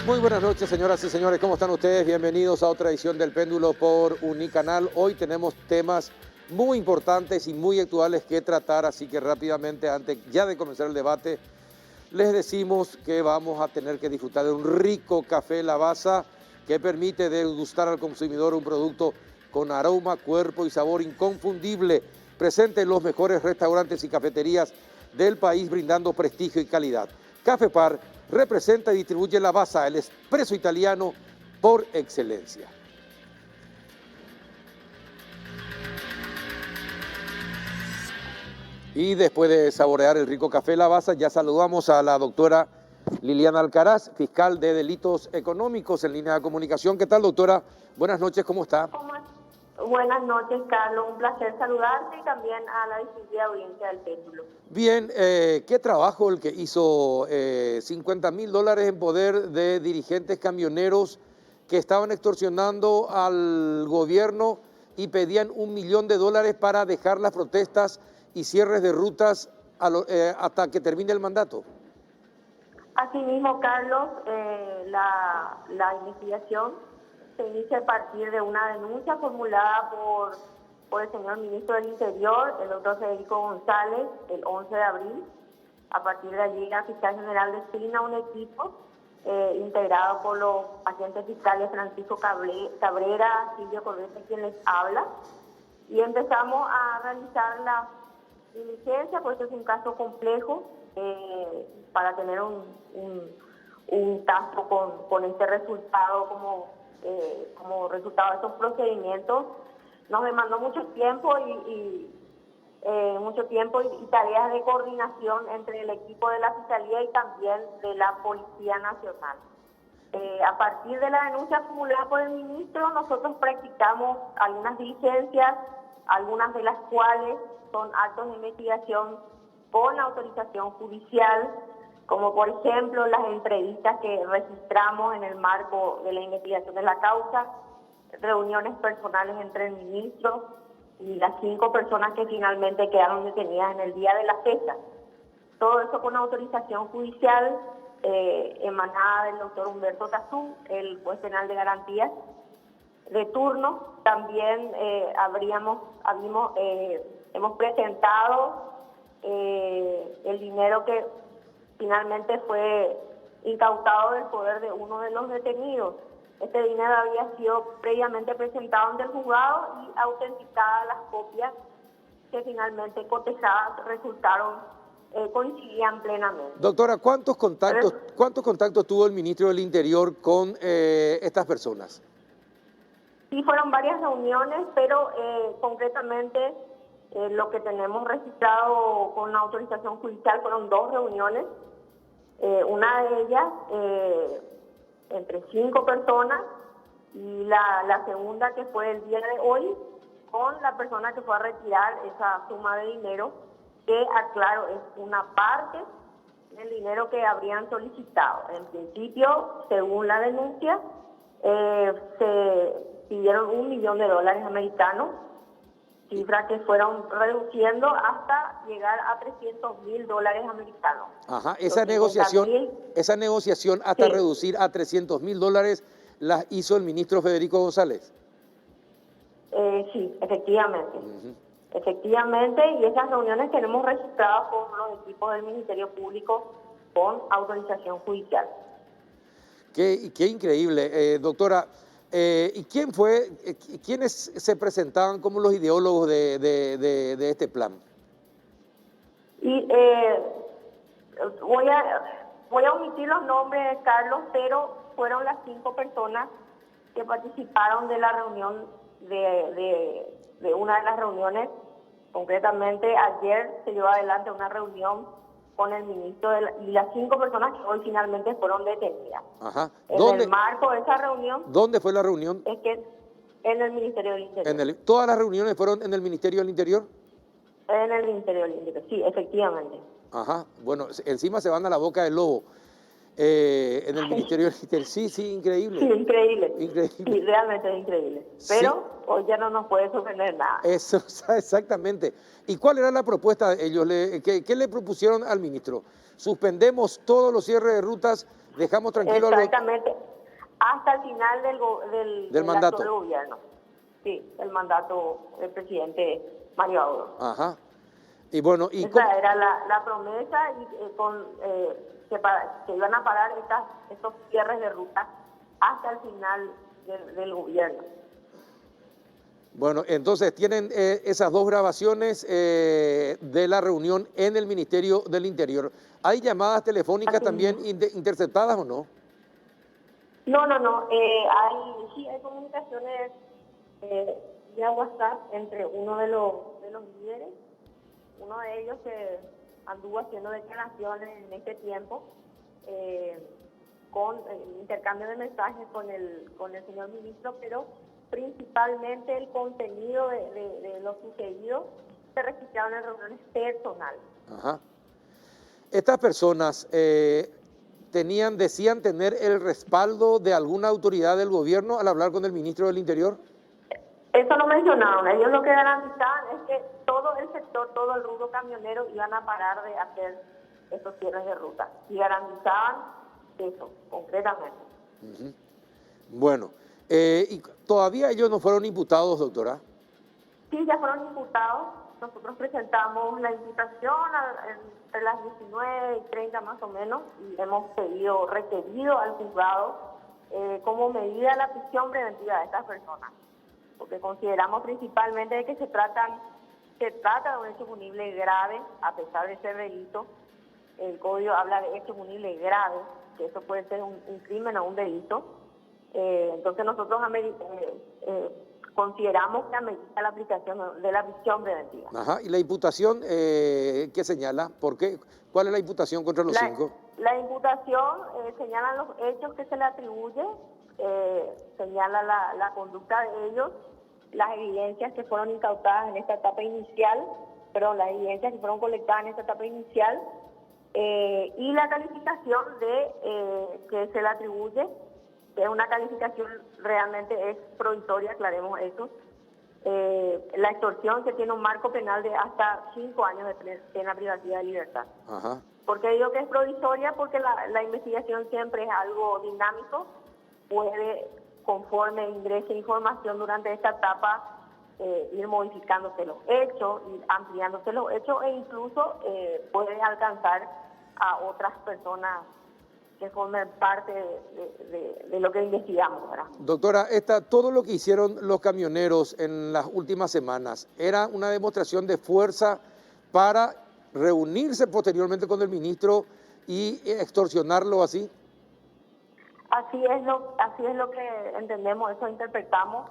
Muy buenas noches, señoras y señores. ¿Cómo están ustedes? Bienvenidos a otra edición del Péndulo por Unicanal. Hoy tenemos temas muy importantes y muy actuales que tratar, así que rápidamente, antes ya de comenzar el debate, les decimos que vamos a tener que disfrutar de un rico café Lavazza que permite degustar al consumidor un producto con aroma, cuerpo y sabor inconfundible, presente en los mejores restaurantes y cafeterías del país, brindando prestigio y calidad. Café Par representa y distribuye Lavazza, el espresso italiano por excelencia. Y después de saborear el rico café Lavazza, ya saludamos a la doctora Liliana Alcaraz, fiscal de delitos económicos en línea de comunicación. ¿Qué tal, doctora? Buenas noches, ¿cómo está? Buenas noches, Carlos. Un placer saludarte y también a la distinguida audiencia del Péndulo. Bien, qué trabajo el que hizo. $50.000 en poder de dirigentes camioneros que estaban extorsionando al gobierno y pedían $1 millón para dejar las protestas y cierres de rutas hasta que termine el mandato. Asimismo, Carlos, la investigación se inicia a partir de una denuncia formulada por el señor ministro del Interior, el doctor Federico González, el 11 de abril. A partir de allí, la fiscal general designa un equipo integrado por los agentes fiscales Francisco Cabrera, Silvio Correte, quien les habla, y empezamos a realizar la diligencia, pues es un caso complejo, para tener un caso con este resultado como resultado de estos procedimientos. Nos demandó mucho tiempo y tareas de coordinación entre el equipo de la Fiscalía y también de la Policía Nacional. A partir de la denuncia formulada por el ministro, nosotros practicamos algunas diligencias, algunas de las cuales son actos de investigación con autorización judicial, como por ejemplo las entrevistas que registramos en el marco de la investigación de la causa, reuniones personales entre el ministro y las 5 personas que finalmente quedaron detenidas en el día de la fecha. Todo eso con autorización judicial emanada del doctor Humberto Tazú, el juez penal de garantías de turno. También hemos presentado el dinero que finalmente fue incautado del poder de uno de los detenidos. Este dinero había sido previamente presentado ante el juzgado y autenticadas las copias que finalmente cotejadas coincidían plenamente. Doctora, ¿cuántos contactos tuvo el ministro del Interior con estas personas? Sí, fueron varias reuniones, pero concretamente lo que tenemos registrado con la autorización judicial fueron 2 reuniones. Una de ellas entre 5 personas y la segunda, que fue el día de hoy, con la persona que fue a retirar esa suma de dinero, que aclaro es una parte del dinero que habrían solicitado. En principio, según la denuncia, se pidieron $1 millón americanos, cifra que fueron reduciendo hasta llegar a $300.000 americanos. Ajá, esa negociación hasta reducir a $300.000 la hizo el ministro Federico González. Sí, efectivamente. Efectivamente, y esas reuniones tenemos registradas con los equipos del Ministerio Público con autorización judicial. Qué increíble, doctora. ¿Y quiénes se presentaban como los ideólogos de este plan? Y voy a omitir los nombres, Carlos, pero fueron las 5 personas que participaron de la reunión, de una de las reuniones. Concretamente, ayer se llevó adelante una reunión con el ministro y las 5 personas que hoy finalmente fueron detenidas. Ajá. En el marco de esa reunión... ¿Dónde fue la reunión? Es que en el Ministerio del Interior. ¿Todas las reuniones fueron en el Ministerio del Interior? En el Ministerio del Interior, sí, efectivamente. Ajá. Bueno, encima se van a la boca del lobo. en el Ministerio del Interior. Sí, sí, increíble. Sí, increíble. Increíble. Sí, realmente es increíble. Sí. Pero hoy ya no nos puede sorprender nada. Eso, exactamente. ¿Y cuál era la propuesta de ellos? ¿Qué le propusieron al ministro? Suspendemos todos los cierres de rutas, dejamos tranquilo Exactamente. Hasta el final del del actual mandato. gobierno. Sí, el mandato del presidente Mario Auro. Ajá. Y bueno, ¿y cómo? Esa era la promesa y que iban a parar estos cierres de ruta hasta el final del gobierno. Bueno, entonces tienen esas dos grabaciones de la reunión en el Ministerio del Interior. ¿Hay llamadas telefónicas Así también mismo. interceptadas o no? No. Hay comunicaciones vía WhatsApp entre uno de los líderes, uno de ellos que anduvo haciendo declaraciones en este tiempo, con intercambio de mensajes con el señor ministro, pero principalmente el contenido de lo sucedido se registraron en reuniones personales. Ajá. Estas personas decían tener el respaldo de alguna autoridad del gobierno al hablar con el ministro del Interior. Eso lo mencionaron. Ellos lo que garantizaban es que todo el sector, todo el rubro camionero iban a parar de hacer estos cierres de ruta. Y garantizaban eso, concretamente. Uh-huh. Bueno, ¿y todavía ellos no fueron imputados, doctora? Sí, ya fueron imputados. Nosotros presentamos la imputación entre las 19:30 más o menos y hemos requerido al juzgado como medida la prisión preventiva de estas personas, porque consideramos principalmente de que se trata de un hecho punible grave, a pesar de ser delito. El código habla de hecho punible grave, que eso puede ser un crimen o un delito. Entonces nosotros consideramos que amerita la aplicación de la prisión preventiva. Ajá, ¿y la imputación qué señala? ¿Por qué? ¿Cuál es la imputación contra los cinco? La imputación señala los hechos que se le atribuye, señala la conducta de ellos, las evidencias que fueron incautadas en esta etapa inicial, las evidencias que fueron colectadas en esta etapa inicial, y la calificación que se le atribuye, que es una calificación realmente es provisoria, aclaremos eso. La extorsión, que tiene un marco penal de hasta 5 años de pena privativa de libertad. Ajá. ¿Por qué digo que es provisoria? Porque la investigación siempre es algo dinámico, puede, conforme ingrese información durante esta etapa, ir modificándose los hechos, ir ampliándose los hechos e incluso puede alcanzar a otras personas que formen parte de lo que investigamos, ¿verdad? Doctora, todo lo que hicieron los camioneros en las últimas semanas, ¿era una demostración de fuerza para reunirse posteriormente con el ministro y extorsionarlo así? Así es lo que entendemos, eso interpretamos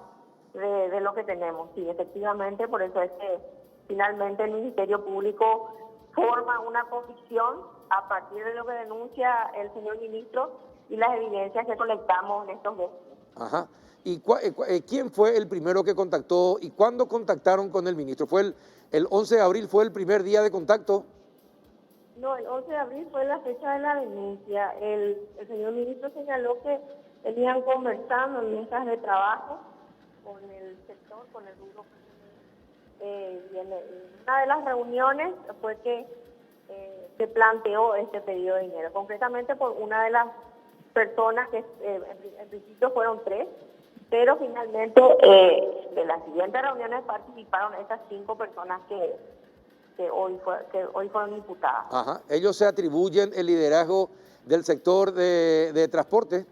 de lo que tenemos. Sí, efectivamente, por eso es que finalmente el Ministerio Público forma una comisión a partir de lo que denuncia el señor ministro y las evidencias que colectamos en estos meses. Ajá. ¿Y quién fue el primero que contactó y cuándo contactaron con el ministro? ¿Fue el 11 de abril, fue el primer día de contacto? No, el 11 de abril fue la fecha de la denuncia. El señor ministro señaló que venían conversando en mesas de trabajo con el sector, con el rubro. Y en una de las reuniones fue que se planteó este pedido de dinero, concretamente por una de las personas que en principio fueron 3, pero finalmente de las siguientes reuniones participaron esas 5 personas que hoy fueron imputadas. Ajá. ¿Ellos se atribuyen el liderazgo del sector de transporte?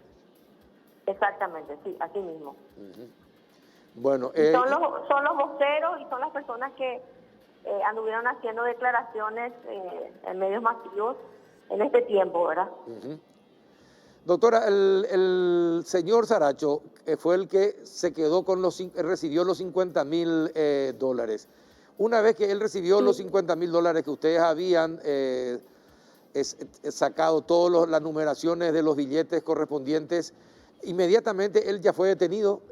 Exactamente, sí, así mismo. Uh-huh. Bueno, son los voceros y son las personas que anduvieron haciendo declaraciones en medios masivos en este tiempo, ¿verdad? Uh-huh. Doctora, el señor Saracho fue el que se quedó recibió los $50,000. Una vez que él recibió los $50,000 que ustedes habían sacado todas las numeraciones de los billetes correspondientes, inmediatamente él ya fue detenido.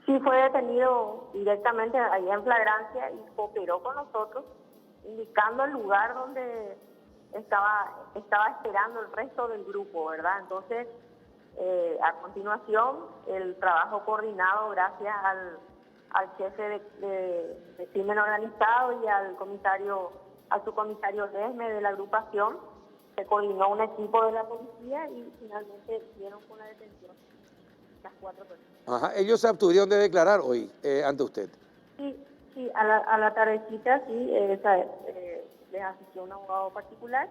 Sí, fue detenido directamente ahí en flagrancia y cooperó con nosotros, indicando el lugar donde estaba esperando el resto del grupo, ¿verdad? Entonces, a continuación, el trabajo coordinado gracias al jefe de crimen organizado y al subcomisario Lesme de la agrupación, se coordinó un equipo de la policía y finalmente dieron con la detención las 4 personas. Ajá, ellos se abstuvieron de declarar hoy ante usted. Sí, a la tardecita sí, les asistió un abogado particular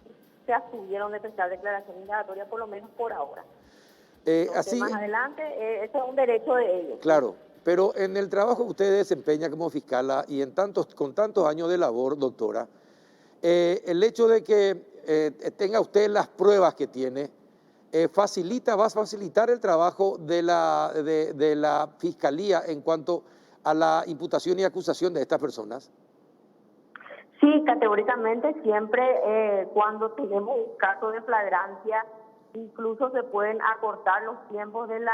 y se abstuvieron de prestar declaración indagatoria, por lo menos por ahora. Así, más adelante, eso es un derecho de ellos. Claro, pero en el trabajo que usted desempeña como fiscala y con tantos años de labor, doctora, el hecho de que tenga usted las pruebas que tiene, va a facilitar el trabajo de la fiscalía en cuanto a la imputación y acusación de estas personas. Sí, categóricamente siempre cuando tenemos un caso de flagrancia, incluso se pueden acortar los tiempos del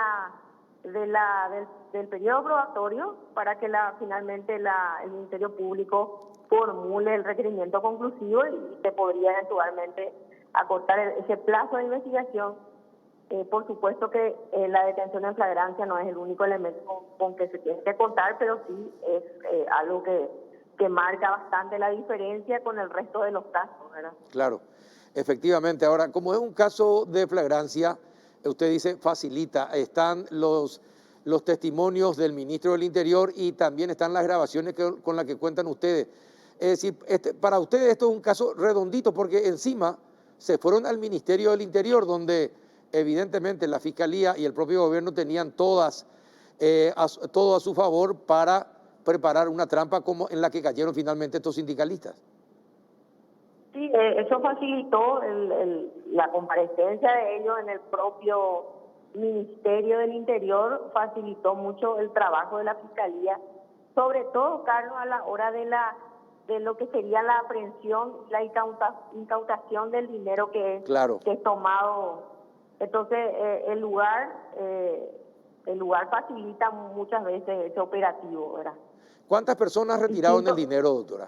periodo probatorio para que finalmente el Ministerio Público formule el requerimiento conclusivo y se podría eventualmente acortar ese plazo de investigación. Por supuesto que la detención en flagrancia no es el único elemento con que se tiene que contar, pero sí es algo que marca bastante la diferencia con el resto de los casos, ¿verdad? Claro, efectivamente. Ahora, como es un caso de flagrancia, usted dice facilita, están los testimonios del ministro del Interior y también están las grabaciones con las que cuentan ustedes. Es decir, para ustedes esto es un caso redondito porque encima se fueron al Ministerio del Interior donde evidentemente la Fiscalía y el propio gobierno tenían todo a su favor para preparar una trampa como en la que cayeron finalmente estos sindicalistas. Sí, eso facilitó la comparecencia de ellos en el propio Ministerio del Interior, facilitó mucho el trabajo de la Fiscalía, sobre todo, Carlos, a la hora de lo que sería la aprehensión, la incautación del dinero que es tomado. Entonces, el lugar facilita muchas veces ese operativo, ¿verdad? ¿Cuántas personas retiraron el dinero, doctora?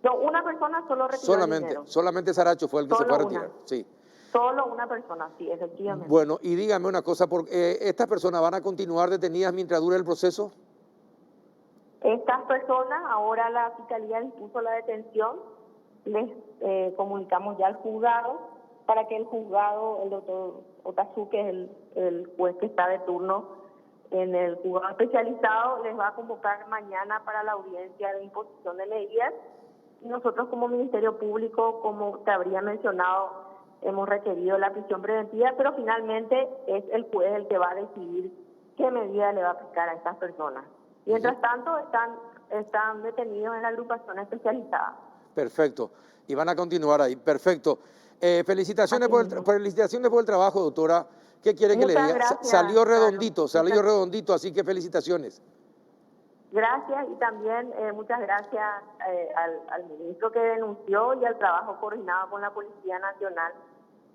No, una persona solo retiró el dinero. Solamente Saracho fue el que se fue a retirar. Sí. Solo una persona, sí, efectivamente. Bueno, y dígame una cosa, ¿estas personas van a continuar detenidas mientras dure el proceso? Estas personas, ahora la Fiscalía dispuso la detención, les comunicamos ya al juzgado para que el juzgado, el doctor Otazú, que es el juez que está de turno en el juzgado especializado, les va a convocar mañana para la audiencia de imposición de medidas. Y nosotros como Ministerio Público, como te habría mencionado, hemos requerido la prisión preventiva, pero finalmente es el juez el que va a decidir qué medida le va a aplicar a estas personas. Mientras tanto, están detenidos en la agrupación especializada. Perfecto. Y van a continuar ahí. Perfecto. Felicitaciones por el trabajo, doctora. ¿Qué quiere que le diga? Gracias, salió redondito, así que felicitaciones. Gracias y también muchas gracias al ministro que denunció y al trabajo coordinado con la Policía Nacional,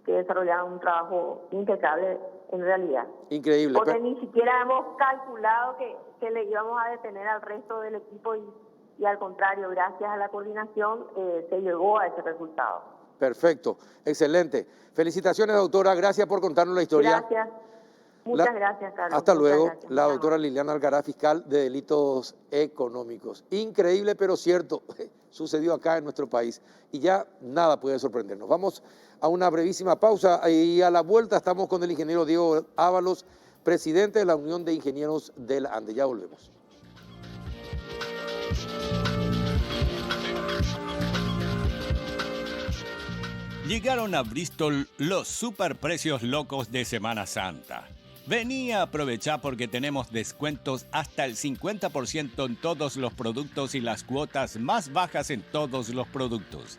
que desarrollaron un trabajo impecable en realidad. Increíble. Porque ni siquiera hemos calculado que le íbamos a detener al resto del equipo y al contrario, gracias a la coordinación se llegó a ese resultado. Perfecto, excelente. Felicitaciones, doctora. Gracias por contarnos la historia. Gracias. Muchas gracias, Carlos. Hasta luego. La doctora Liliana Alcaraz, fiscal de delitos económicos. Increíble, pero cierto, sucedió acá en nuestro país y ya nada puede sorprendernos. Vamos a una brevísima pausa y a la vuelta estamos con el ingeniero Diego Ábalos, presidente de la Unión de Ingenieros del Ande. Ya volvemos. Llegaron a Bristol los superprecios locos de Semana Santa. Vení a aprovechar porque tenemos descuentos hasta el 50% en todos los productos y las cuotas más bajas en todos los productos.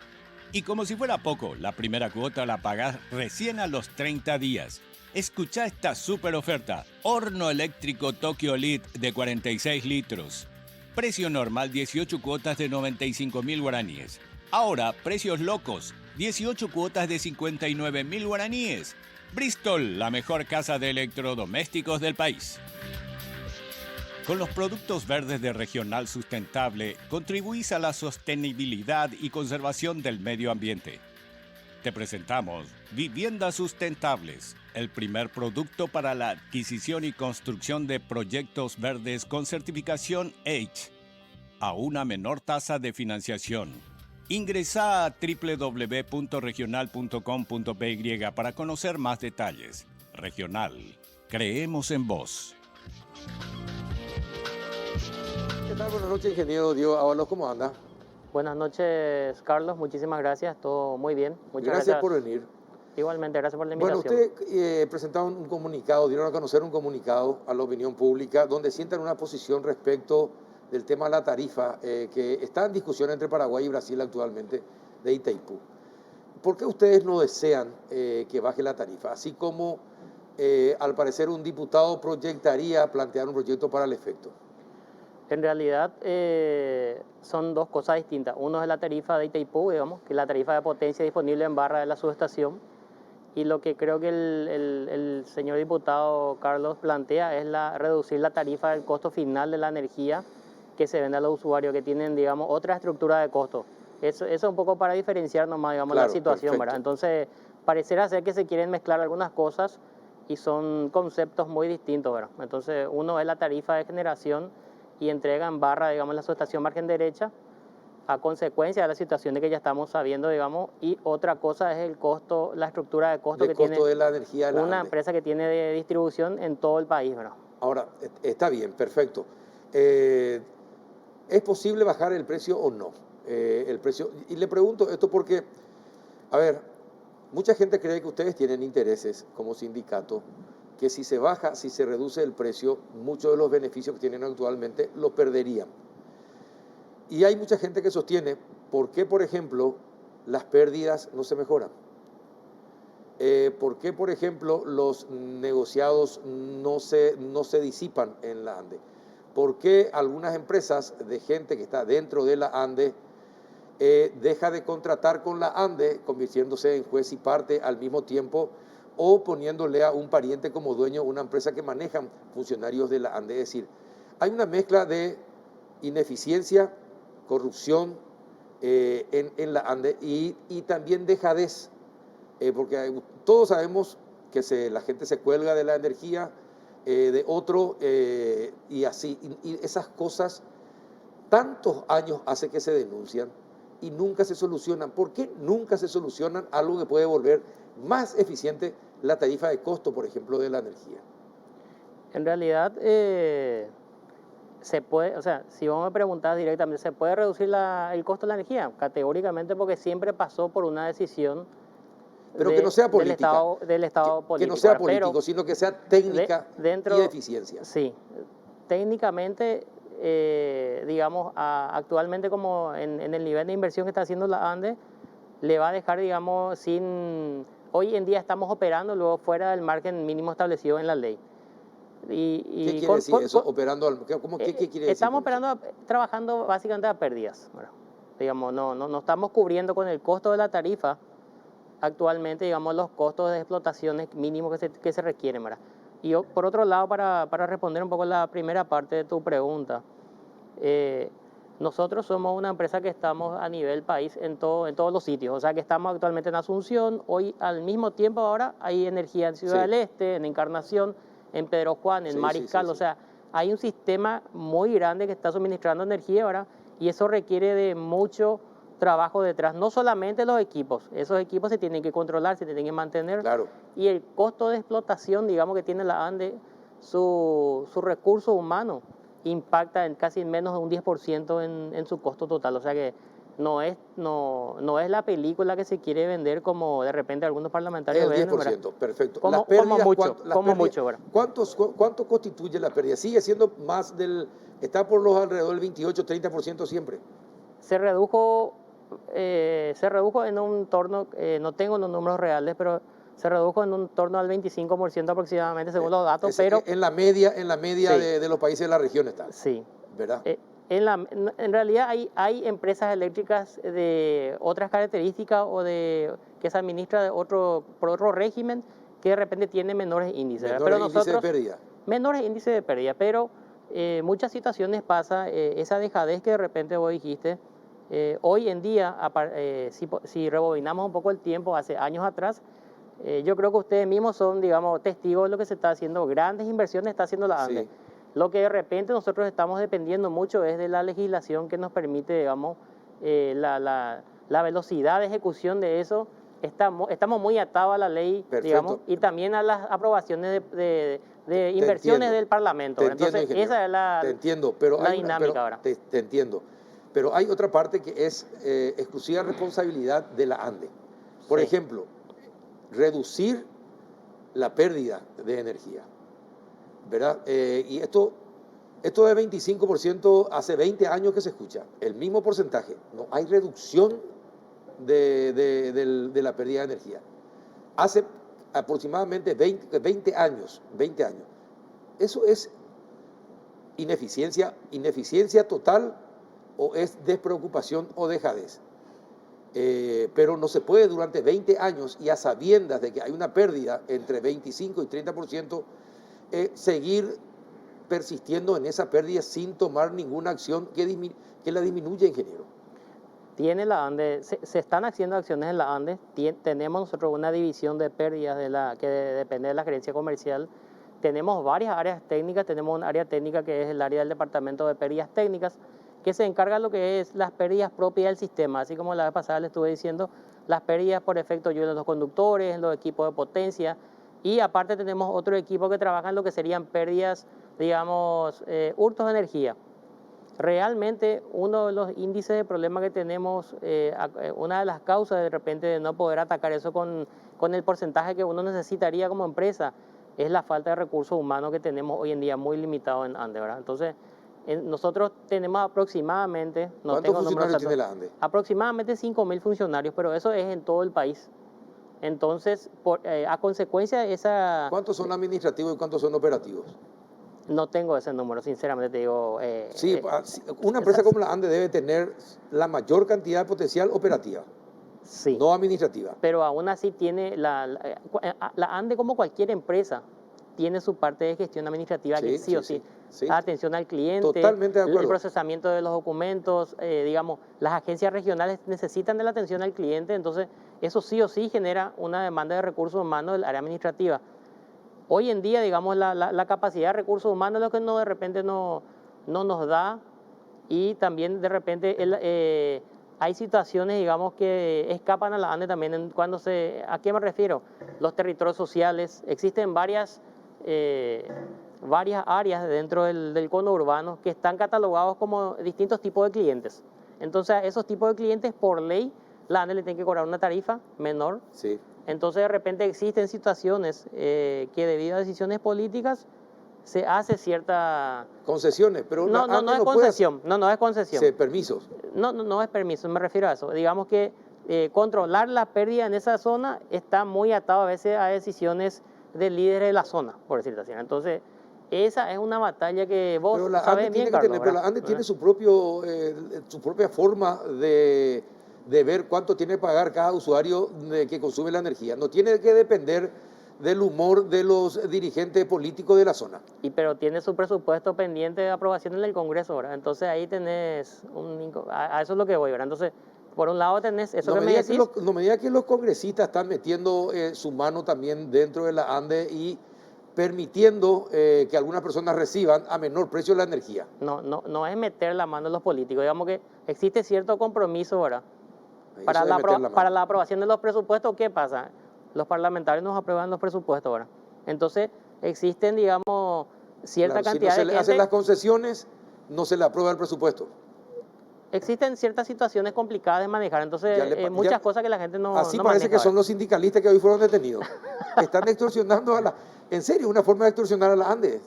Y como si fuera poco, la primera cuota la pagás recién a los 30 días. Escuchá esta super oferta. Horno eléctrico Tokyo Elite de 46 litros. Precio normal 18 cuotas de 95.000 guaraníes. Ahora, precios locos. 18 cuotas de 59.000 guaraníes. Bristol, la mejor casa de electrodomésticos del país. Con los productos verdes de Regional Sustentable, contribuís a la sostenibilidad y conservación del medio ambiente. Te presentamos Viviendas Sustentables, el primer producto para la adquisición y construcción de proyectos verdes con certificación H, a una menor tasa de financiación. Ingresá a www.regional.com.py para conocer más detalles. Regional, creemos en vos. ¿Qué tal? Buenas noches, ingeniero Diego Ábalos, ¿cómo anda? Buenas noches, Carlos. Muchísimas gracias. Todo muy bien. Muchas Gracias por venir. Igualmente, gracias por la Bueno, invitación. usted presentaron un comunicado, dieron a conocer un comunicado a la opinión pública donde sientan una posición respecto del tema de la tarifa que está en discusión entre Paraguay y Brasil actualmente de Itaipú. ¿Por qué ustedes no desean que baje la tarifa? Así como al parecer un diputado proyectaría plantear un proyecto para el efecto. En realidad son dos cosas distintas. Uno es la tarifa de Itaipú, digamos, que es la tarifa de potencia disponible en barra de la subestación. Y lo que creo que el señor diputado Carlos plantea es reducir la tarifa del costo final de la energía que se vende a los usuarios que tienen, digamos, otra estructura de costo. Eso es un poco para diferenciar nomás, digamos, Claro, la situación, perfecto. ¿verdad? Entonces, pareciera ser que se quieren mezclar algunas cosas y son conceptos muy distintos, ¿verdad? Entonces, uno es la tarifa de generación y entrega en barra, digamos, la subestación margen derecha, a consecuencia de la situación de que ya estamos sabiendo, digamos, y otra cosa es el costo, la estructura de costo El que costo tiene de la energía de la una ANDE. empresa que tiene de distribución en todo el país, ¿verdad? Ahora, está bien, perfecto. ¿Es posible bajar el precio o no? El precio, y le pregunto esto porque, a ver, mucha gente cree que ustedes tienen intereses como sindicato, que si se baja, si se reduce el precio, muchos de los beneficios que tienen actualmente los perderían. Y hay mucha gente que sostiene por qué, por ejemplo, las pérdidas no se mejoran. ¿Por qué, por ejemplo, los negociados no se disipan en la ANDE? ¿Por qué algunas empresas de gente que está dentro de la ANDE deja de contratar con la ANDE, convirtiéndose en juez y parte al mismo tiempo, o poniéndole a un pariente como dueño una empresa que manejan funcionarios de la ANDE? Es decir, hay una mezcla de ineficiencia, corrupción en la ANDE y también dejadez, porque todos sabemos que la gente se cuelga de la energía de otro y así, y esas cosas tantos años hace que se denuncian y nunca se solucionan. ¿Por qué nunca se solucionan algo que puede volver más eficiente la tarifa de costo, por ejemplo, de la energía? En realidad, se puede, o sea, si vos me preguntás directamente, ¿se puede reducir el costo de la energía? Categóricamente, porque siempre pasó por una decisión Pero que no sea política, del Estado político. que no sea ¿verdad? político, Pero sino que sea técnica y de eficiencia. Sí, técnicamente, digamos, actualmente como en el nivel de inversión que está haciendo la ANDE, le va a dejar, digamos, hoy en día estamos operando luego fuera del margen mínimo establecido en la ley. ¿Qué quiere decir eso? Operando, ¿qué quiere decir? Estamos operando, trabajando básicamente a pérdidas. Bueno, digamos, no estamos cubriendo con el costo de la tarifa actualmente, digamos, los costos de explotaciones mínimos que se requieren, ¿verdad? Y yo, por otro lado, para responder un poco la primera parte de tu pregunta, nosotros somos una empresa que estamos a nivel país en todos los sitios, o sea que estamos actualmente en Asunción, hoy al mismo tiempo ahora hay energía en Ciudad del Este, en Encarnación, en Pedro Juan, en Mariscal, o sea, hay un sistema muy grande que está suministrando energía, ¿verdad? Y eso requiere de mucho trabajo detrás, no solamente los equipos, esos equipos se tienen que controlar, se tienen que mantener, Claro. Y el costo de explotación, digamos, que tiene la ANDE, su recurso humano impacta en casi menos de un 10% en su costo total, o sea que no es la película que se quiere vender como de repente algunos parlamentarios El venden, 10%, ¿verdad? perfecto. Como mucho, ¿verdad? ¿Cuánto constituye la pérdida? ¿Sigue siendo más está por los alrededor del 28-30% siempre? Se redujo en un torno, no tengo los números reales, pero se redujo en un torno al 25% aproximadamente según los datos, pero en la media sí, de los países de la región está. Sí. ¿Verdad? En realidad hay empresas eléctricas de otras características o que se administra por otro régimen que de repente tienen menores índices. Menores índices de pérdida. Menores índices de pérdida, pero muchas situaciones pasa, esa dejadez que de repente vos dijiste, hoy en día, si rebobinamos un poco el tiempo, hace años atrás, yo creo que ustedes mismos son, digamos, testigos de lo que se está haciendo, grandes inversiones está haciendo la ANDE. Sí. Lo que de repente nosotros estamos dependiendo mucho es de la legislación que nos permite, digamos, la velocidad de ejecución de eso. Estamos muy atados a la ley, Perfecto. digamos, y también a las aprobaciones de inversiones del Parlamento. Te entiendo, Entonces, ingeniero. esa es la, Te entiendo, pero la hay una- dinámica pero ahora. te entiendo. Pero hay otra parte que es exclusiva responsabilidad de la ANDE. Por Sí. ejemplo, reducir la pérdida de energía, ¿verdad? Y esto de 25% hace 20 años que se escucha, el mismo porcentaje. No hay reducción de la pérdida de energía. Hace aproximadamente 20 años. ¿Eso es ineficiencia total o es despreocupación o dejadez? Pero no se puede durante 20 años y a sabiendas de que hay una pérdida entre 25 y 30%, seguir persistiendo en esa pérdida sin tomar ninguna acción que la disminuya, ingeniero. Tiene la ANDE, se están haciendo acciones en la ANDE, tenemos nosotros una división de pérdidas que depende de la gerencia comercial, tenemos varias áreas técnicas, tenemos un área técnica que es el área del departamento de pérdidas técnicas, que se encarga de lo que es las pérdidas propias del sistema, así como la vez pasada le estuve diciendo, las pérdidas por efecto lluvia en los conductores, en los equipos de potencia, y aparte tenemos otro equipo que trabaja en lo que serían pérdidas, digamos, hurtos de energía. Realmente uno de los índices de problema que tenemos, una de las causas de repente de no poder atacar eso con el porcentaje que uno necesitaría como empresa, es la falta de recursos humanos que tenemos hoy en día muy limitado en ANDE, ¿verdad? Entonces, nosotros tenemos aproximadamente, no ¿Cuántos tengo números funcionarios tiene exactos, la ANDE? aproximadamente 5.000 funcionarios, pero eso es en todo el país. Entonces, a consecuencia de esa... ¿Cuántos son administrativos y cuántos son operativos? No tengo ese número, sinceramente te digo. Sí, una empresa como la ANDE debe tener la mayor cantidad de potencial operativa, Sí. no administrativa. Pero aún así tiene la ANDE, como cualquier empresa, tiene su parte de gestión administrativa que sí o sí. Sí. Atención al cliente, Totalmente de acuerdo. el procesamiento de los documentos, digamos, las agencias regionales necesitan de la atención al cliente, entonces eso sí o sí genera una demanda de recursos humanos del área administrativa. Hoy en día, digamos, la capacidad de recursos humanos es lo que de repente no nos da, y también de repente hay situaciones, digamos, que escapan a la ANDE también. ¿A qué me refiero? Los territorios sociales, existen varias áreas dentro del conurbano que están catalogados como distintos tipos de clientes. Entonces, a esos tipos de clientes, por ley, la ANDE le tiene que cobrar una tarifa menor. Sí. Entonces, de repente existen situaciones que debido a decisiones políticas se hace cierta... Concesiones, pero No es concesión, no es concesión. Sí, permisos. No es permiso, me refiero a eso. Digamos que controlar la pérdida en esa zona está muy atado a veces a decisiones del líder de la zona, por decirlo así. Entonces, esa es una batalla que vos Pero la sabes ANDE bien, tiene que Carlos, tener, pero la ¿verdad? ANDE tiene su propia forma de ver cuánto tiene que pagar cada usuario que consume la energía. No tiene que depender del humor de los dirigentes políticos de la zona. Pero tiene su presupuesto pendiente de aprobación en el Congreso, ¿verdad? Entonces ahí tenés a eso es lo que voy, ¿verdad? Entonces, por un lado tenés eso que me decís. No me diga que los congresistas están metiendo su mano también dentro de la ANDE y permitiendo que algunas personas reciban a menor precio la energía. No es meter la mano en los políticos. Digamos que existe cierto compromiso, ¿verdad? Para la aprobación de los presupuestos, ¿qué pasa? Los parlamentarios nos aprueban los presupuestos ahora. Entonces, existen, digamos, cierta cantidad de gente... Si no se le hacen las concesiones, no se le aprueba el presupuesto. Existen ciertas situaciones complicadas de manejar, entonces muchas cosas que la gente no Así no parece maneja que son ahora. los sindicalistas que hoy fueron detenidos. Están extorsionando en serio, una forma de extorsionar a la ANDE.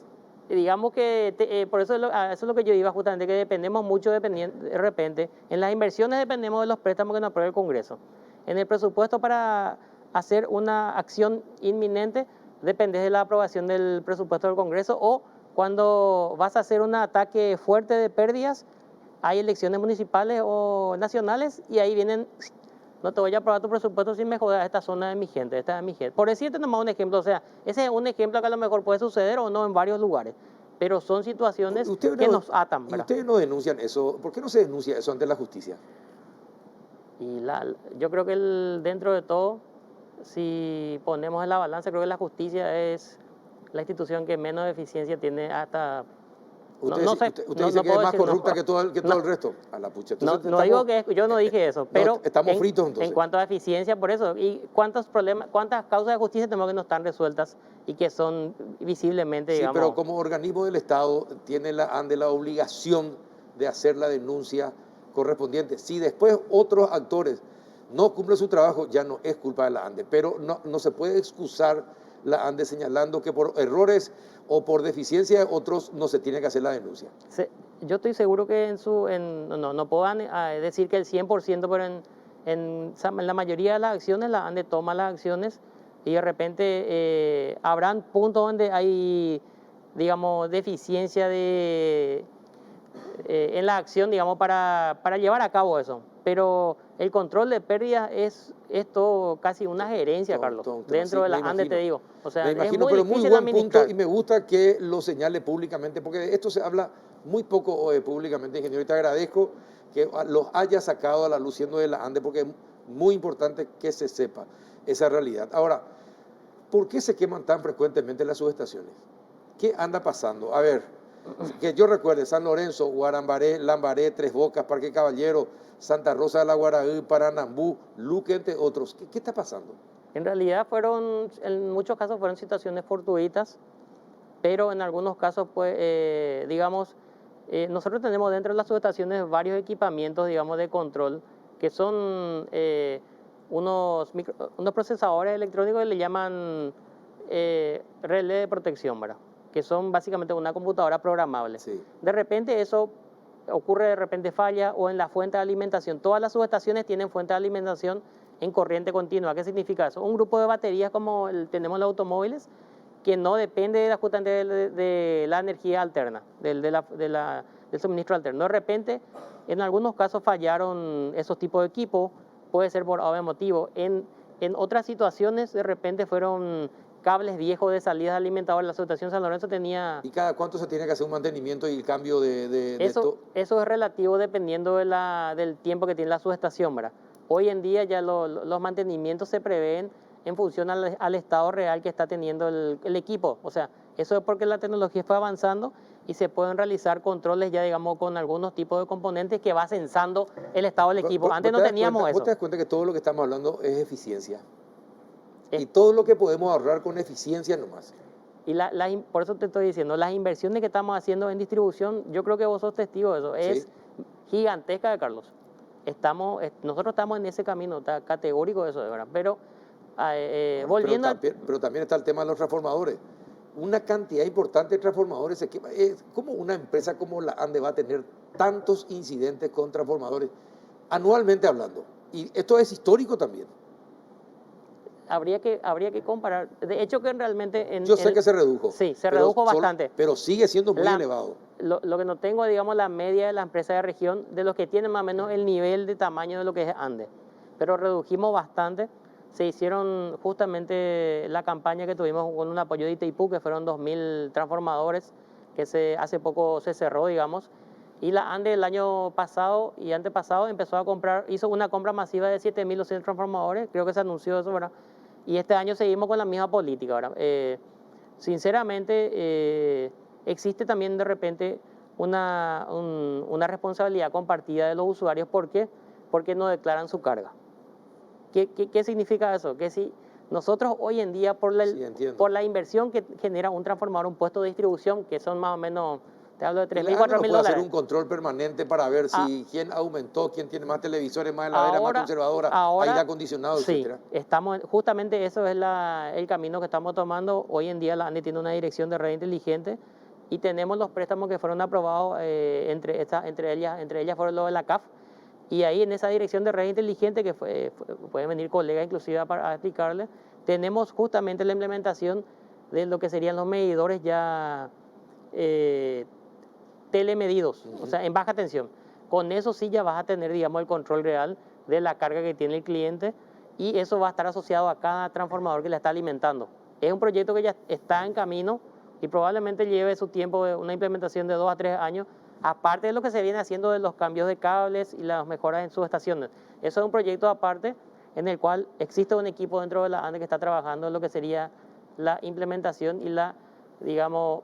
Y digamos que por eso eso es lo que yo iba justamente, que dependemos mucho de repente. En las inversiones dependemos de los préstamos que nos apruebe el Congreso. En el presupuesto, para hacer una acción inminente, dependes de la aprobación del presupuesto del Congreso, o cuando vas a hacer un ataque fuerte de pérdidas, hay elecciones municipales o nacionales y ahí vienen, no te voy a aprobar tu presupuesto sin mejorar esta zona de mi gente, esta de mi gente. Por decirte nomás un ejemplo, o sea, ese es un ejemplo que a lo mejor puede suceder o no en varios lugares. pero son situaciones Ustedes que no- nos atan, ¿Y ¿verdad? ustedes no denuncian eso? ¿Por qué no se denuncia eso ante la justicia? Y yo creo que dentro de todo, si ponemos en la balanza, creo que la justicia es la institución que menos eficiencia tiene hasta... No, Usted, no sé, usted no, dice no que es puedo más decir no. corrupta que todo No, el resto. A la pucha. no, Entonces, no digo que yo no dije eso, pero estamos fritos entonces. en cuanto a eficiencia, por eso, y cuántos problemas, cuántas causas de justicia tenemos que no están resueltas y que son visiblemente, Sí, digamos... pero como organismo del Estado tiene la ANDE la obligación de hacer la denuncia correspondiente. Si después otros actores no cumplen su trabajo, ya no es culpa de la ANDE, pero no se puede excusar la ANDE señalando que por errores o por deficiencia de otros no se tiene que hacer la denuncia. Yo estoy seguro que no puedo decir que el 100%, pero en la mayoría de las acciones la ANDE toma las acciones y de repente habrán puntos donde hay, digamos, deficiencia en la acción, digamos, para llevar a cabo eso. Pero el control de pérdidas es todo casi una gerencia, Carlos, dentro de la ANDE, te digo. O sea, me imagino, es muy pero muy difícil buen administrar. punto y me gusta que lo señale públicamente, porque de esto se habla muy poco públicamente, ingeniero, y te agradezco que los haya sacado a la luz siendo de la ANDE, porque es muy importante que se sepa esa realidad. Ahora, ¿por qué se queman tan frecuentemente las subestaciones? ¿Qué anda pasando? A ver, que yo recuerde, San Lorenzo, Guarambaré, Lambaré, Tres Bocas, Parque Caballero, Santa Rosa de la Guaraí, Paranambú, Luque, entre otros. ¿Qué está pasando? En realidad en muchos casos fueron situaciones fortuitas, pero en algunos casos, pues, digamos, nosotros tenemos dentro de las subestaciones varios equipamientos, digamos, de control, que son unos procesadores electrónicos que le llaman relé de protección, ¿verdad? Que son básicamente una computadora programable. Sí. De repente eso ocurre, de repente falla, o en la fuente de alimentación. Todas las subestaciones tienen fuente de alimentación en corriente continua. ¿Qué significa eso? Un grupo de baterías como tenemos en los automóviles, que no depende justamente de la energía alterna, del suministro alterno. De repente, en algunos casos fallaron esos tipos de equipos, puede ser por obvio motivo. En otras situaciones, de repente fueron cables viejos de salidas alimentadoras. La subestación San Lorenzo tenía... ¿Y cada cuánto se tiene que hacer un mantenimiento y el cambio de Eso es relativo dependiendo del tiempo que tiene la subestación, ¿verdad? Hoy en día ya los mantenimientos se prevén en función al estado real que está teniendo el equipo. O sea, eso es porque la tecnología fue avanzando y se pueden realizar controles ya, digamos, con algunos tipos de componentes que va censando el estado del equipo. Antes no teníamos eso. ¿Vos te das cuenta que todo lo que estamos hablando es eficiencia? Y todo lo que podemos ahorrar con eficiencia nomás. Y por eso te estoy diciendo, las inversiones que estamos haciendo en distribución, yo creo que vos sos testigo de eso, es gigantesca, Carlos. Nosotros estamos en ese camino, está categórico de eso, de verdad. Pero volviendo pero también está el tema de los transformadores. Una cantidad importante de transformadores se quema. ¿Cómo una empresa como la ANDE va a tener tantos incidentes con transformadores anualmente hablando? Y esto es histórico también. Habría que comparar. De hecho, que realmente... Yo sé que se redujo. Sí, se redujo bastante. Pero sigue siendo muy elevado. Lo que no tengo, digamos, la media de la empresa de región, de los que tienen más o menos el nivel de tamaño de lo que es Andes. Pero redujimos bastante. Se hicieron justamente la campaña que tuvimos con un apoyo de Itaipú, que fueron 2.000 transformadores, que hace poco se cerró, digamos. Y la ANDE el año pasado y antepasado hizo una compra masiva de 7.200 transformadores. Creo que se anunció eso, ¿verdad? Y este año seguimos con la misma política, ¿verdad? Sinceramente, existe también de repente una responsabilidad compartida de los usuarios. ¿Por qué? Porque no declaran su carga. ¿Qué significa eso? Que si nosotros hoy en día, por la inversión que genera un transformador, un puesto de distribución, que son más o menos... Te hablo de 3.000, 4.000 dólares. hacer un control permanente para ver si quién aumentó, quién tiene más televisores, más heladeras, más conservadoras, aire acondicionado, sí, etcétera. Justamente eso es el camino que estamos tomando. Hoy en día la ANDE tiene una dirección de red inteligente y tenemos los préstamos que fueron aprobados, entre ellas fueron los de la CAF. Y ahí en esa dirección de red inteligente, que pueden venir colegas inclusive para explicarles, tenemos justamente la implementación de lo que serían los medidores ya... telemedidos, o sea, en baja tensión. Con eso sí ya vas a tener, digamos, el control real de la carga que tiene el cliente y eso va a estar asociado a cada transformador que le está alimentando. Es un proyecto que ya está en camino. y probablemente lleve su tiempo de una implementación de 2 a 3 años, aparte de lo que se viene haciendo de los cambios de cables y las mejoras en subestaciones. Eso es un proyecto aparte en el cual existe un equipo dentro de la ANDE que está trabajando en lo que sería la implementación y la, digamos,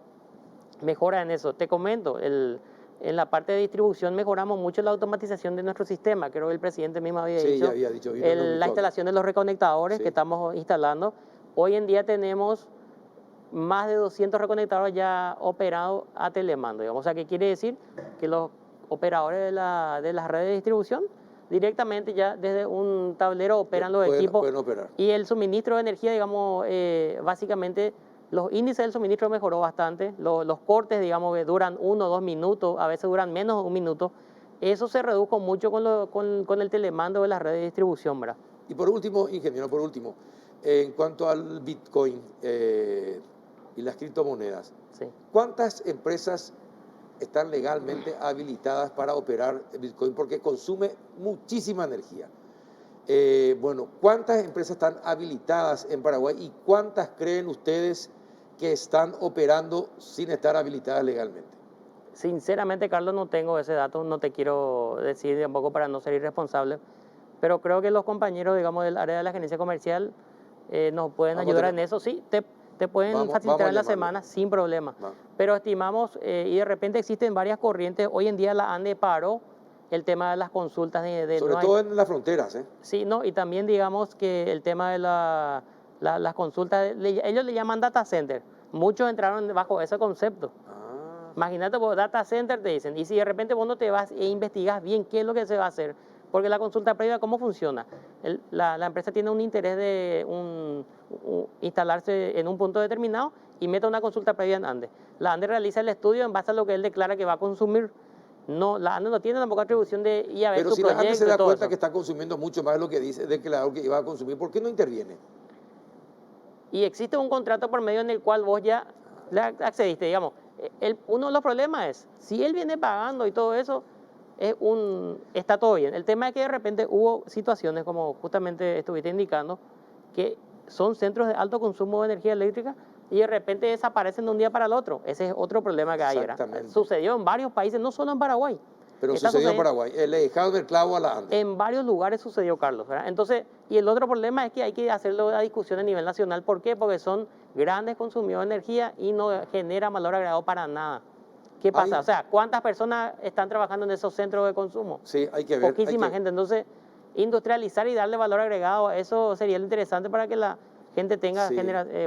mejora en eso. Te comento, en la parte de distribución mejoramos mucho la automatización de nuestro sistema. Creo que el presidente mismo había Sí, dicho, ya había dicho. la instalación de los reconectadores Sí. que estamos instalando. Hoy en día tenemos más de 200 reconectadores ya operados a telemando, digamos. O sea, ¿qué quiere decir? Que los operadores de las redes de distribución directamente ya desde un tablero operan los equipos. Pueden operar. Y el suministro de energía, digamos, básicamente los índices del suministro mejoró bastante. Los cortes, digamos, que duran 1 o 2 minutos, a veces duran menos de un minuto. Eso se redujo mucho con el telemando de las redes de distribución, ¿verdad? Y por último, ingeniero, en cuanto al Bitcoin y las criptomonedas, Sí. ¿cuántas empresas están legalmente habilitadas para operar Bitcoin? Porque consume muchísima energía. Bueno, ¿cuántas empresas están habilitadas en Paraguay y cuántas creen ustedes que están operando sin estar habilitadas legalmente? Sinceramente, Carlos, no tengo ese dato, no te quiero decir tampoco para no ser irresponsable, pero creo que los compañeros, digamos, del área de la gerencia comercial nos pueden ayudar en eso. Sí, te pueden facilitar en la semana sin problema. Pero estimamos, y de repente existen varias corrientes, hoy en día la ANDE paró el tema de las consultas Sobre todo en las fronteras, ¿eh? Sí, no, y también digamos que el tema de las consultas, ellos le llaman data center. Muchos entraron bajo ese concepto. Imagínate, vos data center te dicen, y si de repente vos no te vas e investigas bien qué es lo que se va a hacer, porque la consulta previa, ¿cómo funciona? La empresa tiene un interés de instalarse en un punto determinado y mete una consulta previa en ANDE. La ANDE realiza el estudio en base a lo que él declara que va a consumir. No, la ANDE no tiene tampoco atribución de ir a ver Pero tu si la ANDE proyecto se da y todo cuenta eso. que está consumiendo mucho más de lo que dice, declaró que iba a consumir, ¿por qué no interviene? Y existe un contrato por medio en el cual vos ya le accediste, digamos. Uno de los problemas es, si él viene pagando y todo eso, está todo bien. El tema es que de repente hubo situaciones, como justamente estuviste indicando, que son centros de alto consumo de energía eléctrica y de repente desaparecen de un día para el otro. Ese es otro problema que hay. Sucedió en varios países, no solo en Paraguay. Pero sucedió en Paraguay. Le dejaron el clavo a la ANDE. En varios lugares sucedió, Carlos, ¿verdad? Entonces, y el otro problema es que hay que hacerlo la discusión a nivel nacional. ¿Por qué? Porque son grandes consumidores de energía y no genera valor agregado para nada. ¿Qué pasa? O sea, ¿cuántas personas están trabajando en esos centros de consumo? Sí, hay que ver. Poquísima gente. Entonces, industrializar y darle valor agregado, eso sería lo interesante para que la gente tenga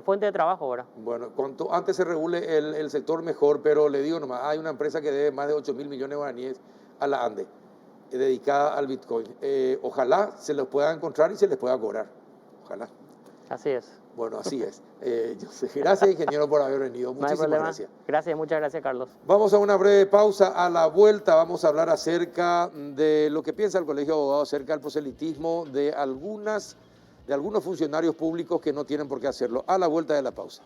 fuente de trabajo ahora. Bueno, cuanto antes se regule el sector mejor, pero le digo nomás, hay una empresa que debe más de 8.000 millones de guaraníes a la ANDE, dedicada al Bitcoin. Ojalá se los pueda encontrar y se les pueda cobrar. Ojalá. Así es. Bueno, así es. Gracias, ingeniero, por haber venido. Muchísimas gracias. Gracias, muchas gracias, Carlos. Vamos a una breve pausa. A la vuelta vamos a hablar acerca de lo que piensa el Colegio de Abogados acerca del proselitismo de algunos funcionarios públicos que no tienen por qué hacerlo. A la vuelta de la pausa.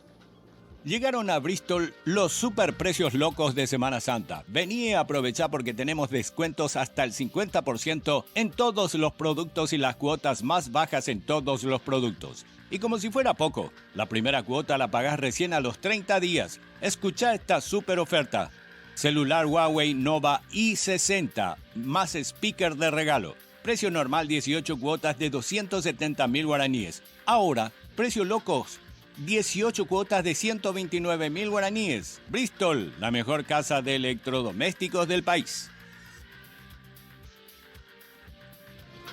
Llegaron a Bristol los superprecios locos de Semana Santa. Vení a aprovechar porque tenemos descuentos hasta el 50% en todos los productos y las cuotas más bajas en todos los productos. Y como si fuera poco, la primera cuota la pagás recién a los 30 días. Escuchá esta super oferta. Celular Huawei Nova i60 más speaker de regalo. Precio normal 18 cuotas de 270.000 guaraníes. Ahora, precio locos. 18 cuotas de 129.000 guaraníes. Bristol, la mejor casa de electrodomésticos del país.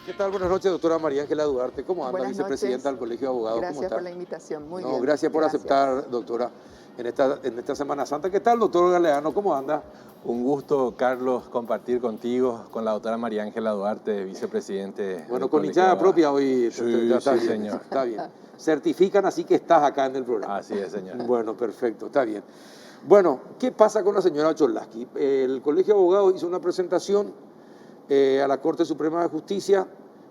¿Qué tal? Buenas noches, doctora María Ángela Duarte. ¿Cómo anda, Buenas vicepresidenta noches. del Colegio de Abogados? Gracias ¿Cómo está? por la invitación. Muy bien. Gracias por aceptar, doctora, en esta Semana Santa. ¿Qué tal, doctor Galeano? ¿Cómo anda? Un gusto, Carlos, compartir contigo, con la doctora María Ángela Duarte, vicepresidente. Bueno, con hinchada propia hoy. Sí, está bien, señor. Está bien. Certifican así que estás acá en el programa. Así es, señor. Bueno, perfecto, está bien. Bueno, ¿qué pasa con la señora Cholaski? El Colegio de Abogados hizo una presentación a la Corte Suprema de Justicia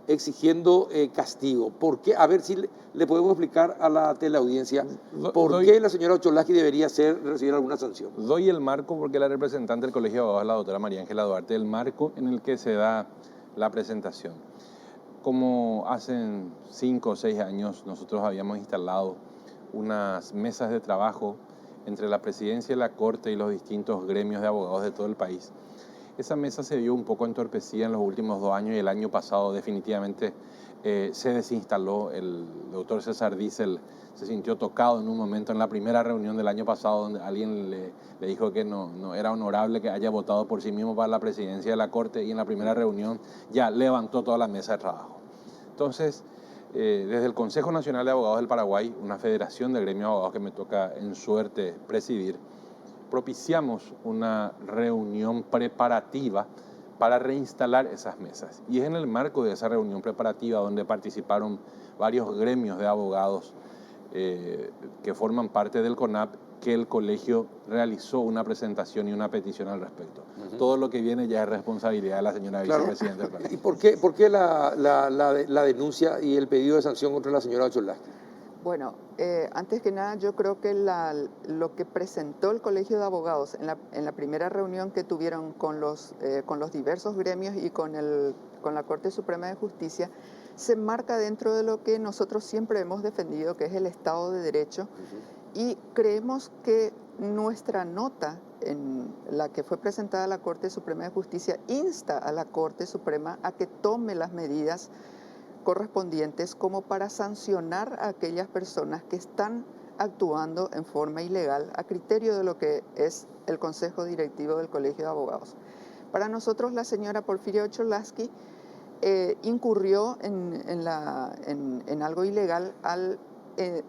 exigiendo castigo. ¿Por qué? A ver si le podemos explicar a la teleaudiencia por qué la señora Cholaski debería recibir alguna sanción. Doy el marco porque la representante del Colegio de Abogados, la doctora María Ángela Duarte, el marco en el que se da la presentación. Como hace 5 o 6 años nosotros habíamos instalado unas mesas de trabajo entre la presidencia de la Corte y los distintos gremios de abogados de todo el país. Esa mesa se vio un poco entorpecida en los últimos 2 años y el año pasado definitivamente se desinstaló. El doctor César Diesel se sintió tocado en un momento en la primera reunión del año pasado, donde alguien le dijo que no era honorable que haya votado por sí mismo para la presidencia de la Corte, y en la primera reunión ya levantó toda la mesa de trabajo. Entonces, desde el Consejo Nacional de Abogados del Paraguay, una federación de gremios de abogados que me toca en suerte presidir, propiciamos una reunión preparativa para reinstalar esas mesas. Y es en el marco de esa reunión preparativa donde participaron varios gremios de abogados que forman parte del CONAP, que el colegio realizó una presentación y una petición al respecto. Todo lo que viene ya es responsabilidad de la señora vicepresidenta del colegio. ¿Y por qué la denuncia y el pedido de sanción contra la señora Ocholásquez? Bueno, antes que nada yo creo que lo que presentó el Colegio de Abogados en la primera reunión que tuvieron con los diversos gremios y con la Corte Suprema de Justicia se marca dentro de lo que nosotros siempre hemos defendido, que es el Estado de Derecho, y creemos que nuestra nota, en la que fue presentada a la Corte Suprema de Justicia, insta a la Corte Suprema a que tome las medidas correspondientes como para sancionar a aquellas personas que están actuando en forma ilegal a criterio de lo que es el Consejo Directivo del Colegio de Abogados. Para nosotros, la señora Porfiria Ocholásquez incurrió en algo ilegal al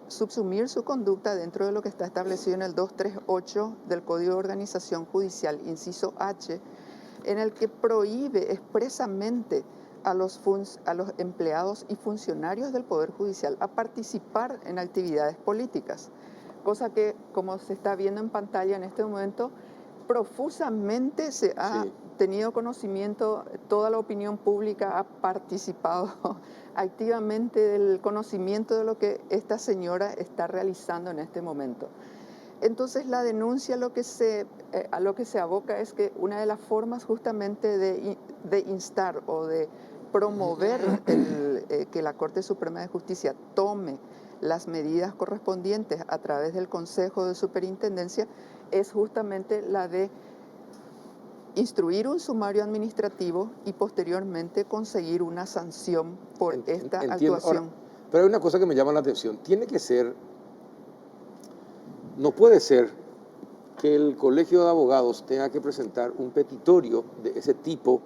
subsumir su conducta dentro de lo que está establecido en el 238 del Código de Organización Judicial, inciso H, en el que prohíbe expresamente a los empleados y funcionarios del Poder Judicial a participar en actividades políticas, cosa que, como se está viendo en pantalla en este momento, profusamente se ha tenido conocimiento, toda la opinión pública ha participado activamente del conocimiento de lo que esta señora está realizando en este momento. Entonces la denuncia a lo que se aboca es que una de las formas justamente de instar o de promover que la Corte Suprema de Justicia tome las medidas correspondientes a través del Consejo de Superintendencia es justamente la de instruir un sumario administrativo y posteriormente conseguir una sanción por esta actuación. Ahora, pero hay una cosa que me llama la atención. No puede ser que el Colegio de Abogados tenga que presentar un petitorio de ese tipo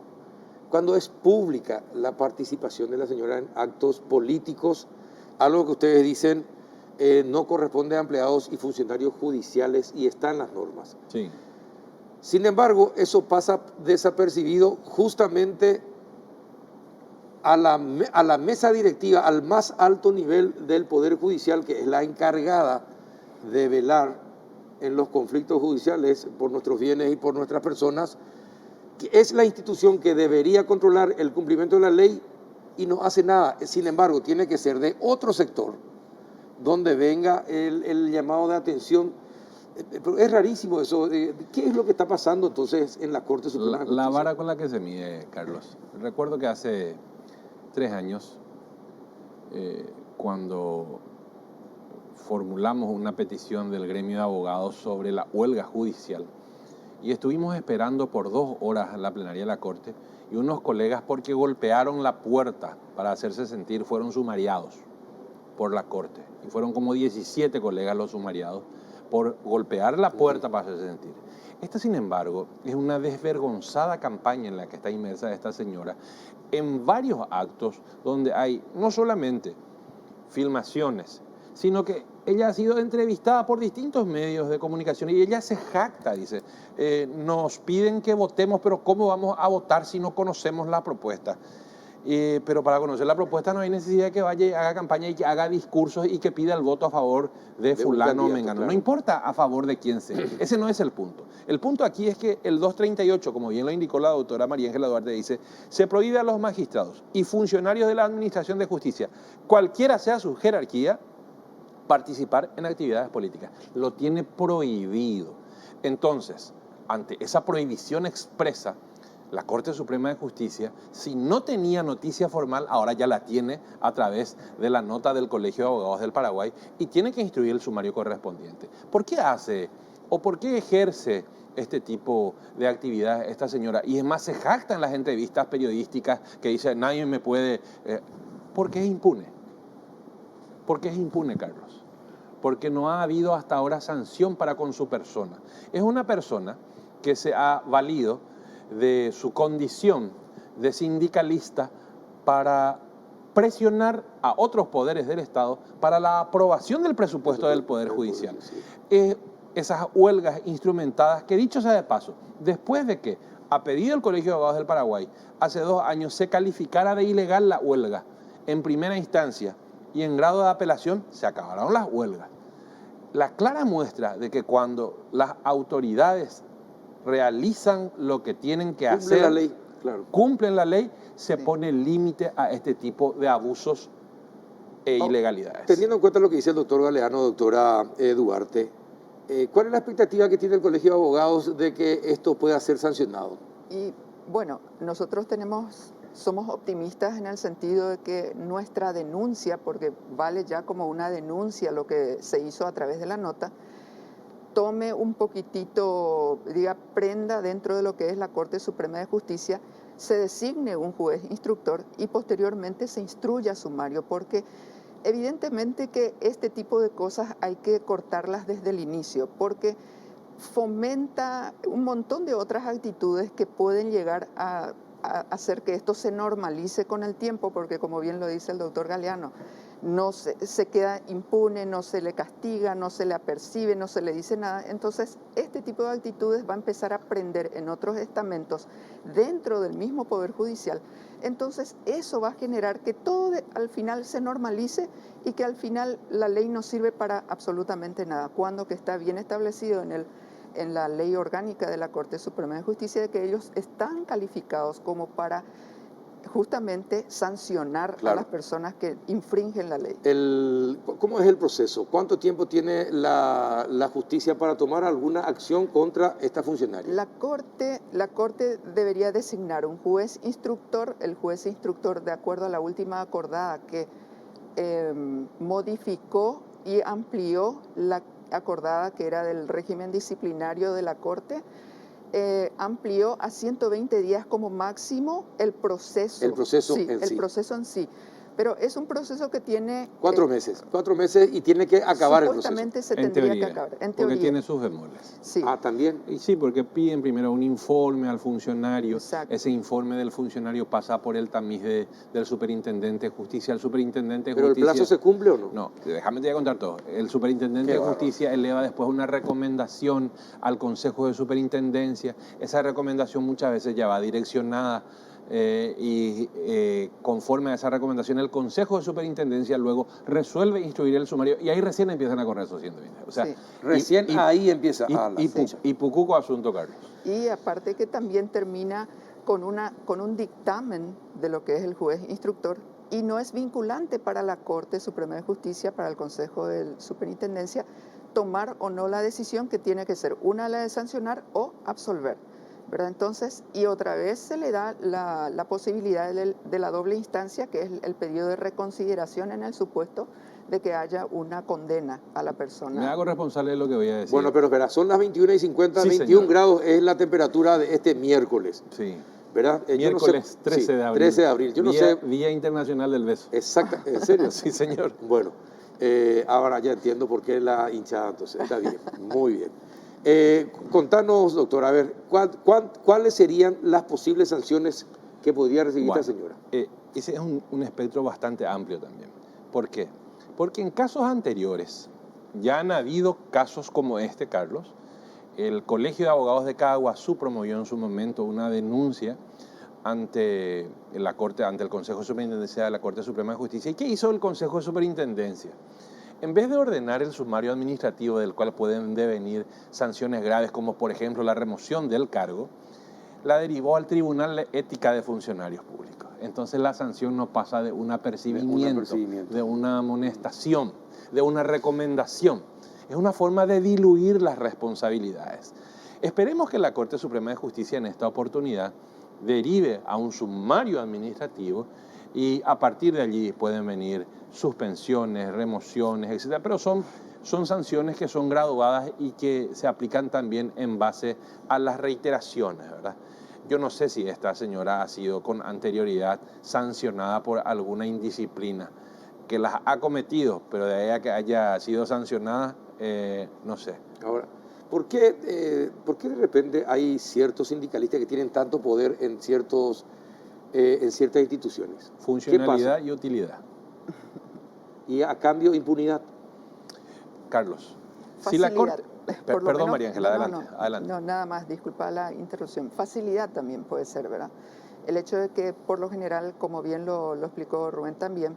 cuando es pública la participación de la señora en actos políticos, algo que ustedes dicen no corresponde a empleados y funcionarios judiciales y está en las normas. Sí. Sin embargo, eso pasa desapercibido justamente a la mesa directiva, al más alto nivel del Poder Judicial, que es la encargada de velar en los conflictos judiciales por nuestros bienes y por nuestras personas, que es la institución que debería controlar el cumplimiento de la ley y no hace nada. Sin embargo, tiene que ser de otro sector donde venga el llamado de atención. Pero es rarísimo eso. ¿Qué es lo que está pasando entonces en la Corte Suprema de Justicia? La vara con la que se mide, Carlos. Recuerdo que hace 3 años, cuando formulamos una petición del gremio de abogados sobre la huelga judicial, y estuvimos esperando por 2 horas la plenaria de la Corte, y unos colegas, porque golpearon la puerta para hacerse sentir, fueron sumariados por la Corte. Y fueron como 17 colegas los sumariados por golpear la puerta para hacerse sentir. Esta, sin embargo, es una desvergonzada campaña en la que está inmersa esta señora en varios actos donde hay no solamente filmaciones, sino que ella ha sido entrevistada por distintos medios de comunicación y ella se jacta, dice, nos piden que votemos, pero ¿cómo vamos a votar si no conocemos la propuesta? Pero para conocer la propuesta no hay necesidad de que vaya y haga campaña y que haga discursos y que pida el voto a favor de fulano o mengano. Claro. No importa a favor de quién sea. Ese no es el punto. El punto aquí es que el 238, como bien lo indicó la doctora María Ángela Duarte, dice, se prohíbe a los magistrados y funcionarios de la Administración de Justicia, cualquiera sea su jerarquía, participar en actividades políticas. Lo tiene prohibido. Entonces, ante esa prohibición expresa, la Corte Suprema de Justicia, si no tenía noticia formal, ahora ya la tiene a través de la nota del Colegio de Abogados del Paraguay y tiene que instruir el sumario correspondiente. ¿Por qué hace o por qué ejerce este tipo de actividad esta señora? Y es más, se jacta en las entrevistas periodísticas que dice, nadie me puede... porque es impune. ¿Por qué es impune, Carlos? Porque no ha habido hasta ahora sanción para con su persona. Es una persona que se ha valido de su condición de sindicalista para presionar a otros poderes del Estado para la aprobación del presupuesto del Poder Judicial. Esas huelgas instrumentadas que, dicho sea de paso, después de que, a pedido del Colegio de Abogados del Paraguay, hace 2 años se calificara de ilegal la huelga en primera instancia y en grado de apelación, se acabaron las huelgas. La clara muestra de que cuando las autoridades realizan lo que tienen que hacer, la ley, claro. Cumplen la ley, se pone límite a este tipo de abusos e ilegalidades. Teniendo en cuenta lo que dice el doctor Galeano, doctora Duarte, ¿cuál es la expectativa que tiene el Colegio de Abogados de que esto pueda ser sancionado? Y bueno, nosotros somos optimistas en el sentido de que nuestra denuncia, porque vale ya como una denuncia lo que se hizo a través de la nota, tome un poquitito, prenda dentro de lo que es la Corte Suprema de Justicia, se designe un juez instructor y posteriormente se instruya sumario, porque evidentemente que este tipo de cosas hay que cortarlas desde el inicio, porque fomenta un montón de otras actitudes que pueden llegar a hacer que esto se normalice con el tiempo, porque como bien lo dice el doctor Galeano, no se queda impune, no se le castiga, no se le apercibe, no se le dice nada. Entonces, este tipo de actitudes va a empezar a prender en otros estamentos dentro del mismo Poder Judicial. Entonces, eso va a generar que todo al final se normalice y que al final la ley no sirve para absolutamente nada, cuando que está bien establecido en la ley orgánica de la Corte Suprema de Justicia de que ellos están calificados como para justamente sancionar a las personas que infringen la ley. ¿Cómo es el proceso? ¿Cuánto tiempo tiene la justicia para tomar alguna acción contra esta funcionaria? La Corte debería designar un juez instructor. El juez instructor, de acuerdo a la última acordada que modificó y amplió la acordada que era del régimen disciplinario de la Corte, amplió a 120 días como máximo el proceso. El proceso sí, en sí. El proceso en sí. Pero es un proceso que tiene... 4 meses. 4 meses y tiene que acabar el proceso. Supuestamente se tendría que acabar. En teoría. Porque tiene sus bemoles. Sí. Ah, ¿también? Y sí, porque piden primero un informe al funcionario. Exacto. Ese informe del funcionario pasa por el tamiz del superintendente de justicia. El superintendente de ¿Pero justicia... el plazo se cumple o no? No, déjame te voy a contar todo. El superintendente de justicia eleva después una recomendación al Consejo de Superintendencia. Esa recomendación muchas veces ya va direccionada conforme a esa recomendación el Consejo de Superintendencia luego resuelve instruir el sumario y ahí recién empiezan a correr esos 120. O sea, sí. Recién ahí empieza y pucuco asunto, Carlos. Y aparte que también termina con un dictamen de lo que es el juez instructor y no es vinculante para la Corte Suprema de Justicia, para el Consejo de Superintendencia, tomar o no la decisión que tiene que ser una, la de sancionar o absolver, ¿verdad? Entonces, y otra vez se le da la posibilidad de la doble instancia, que es el pedido de reconsideración en el supuesto de que haya una condena a la persona. Me hago responsable de lo que voy a decir. Bueno, pero espera, son las 21:50, sí, 21 señor. grados es la temperatura de este miércoles. Sí. ¿Verdad? Miércoles 13 de abril. 13 de abril. Yo no sé. Día Internacional del Beso. Exacto, ¿en serio? Sí, señor. Bueno, ahora ya entiendo por qué la hinchada, entonces. Está bien, muy bien. Contanos, doctor, a ver, ¿cuáles serían las posibles sanciones que podría recibir esta señora? Ese es un espectro bastante amplio también. ¿Por qué? Porque en casos anteriores ya han habido casos como este, Carlos. El Colegio de Abogados de Caguazú promovió en su momento una denuncia ante la Corte, ante el Consejo de Superintendencia de la Corte Suprema de Justicia. ¿Y qué hizo el Consejo de Superintendencia? En vez de ordenar el sumario administrativo del cual pueden devenir sanciones graves, como por ejemplo la remoción del cargo, la derivó al Tribunal de Ética de Funcionarios Públicos. Entonces la sanción no pasa de un apercibimiento, de una amonestación, de una recomendación. Es una forma de diluir las responsabilidades. Esperemos que la Corte Suprema de Justicia en esta oportunidad derive a un sumario administrativo y a partir de allí pueden venir suspensiones, remociones, etcétera. Pero son sanciones que son graduadas y que se aplican también en base a las reiteraciones, ¿verdad? Yo no sé si esta señora ha sido con anterioridad sancionada por alguna indisciplina que las ha cometido, pero de ahí a que haya sido sancionada, no sé. Ahora, ¿por qué de repente hay ciertos sindicalistas que tienen tanto poder en ciertas instituciones? Funcionalidad y utilidad. Y a cambio impunidad. Carlos, si Facilidad. la Corte... Por lo Perdón, menos- María Ángela, adelante, no, adelante. No, nada más, disculpa la interrupción. Facilidad también puede ser, ¿verdad? El hecho de que, por lo general, como bien lo explicó Rubén también,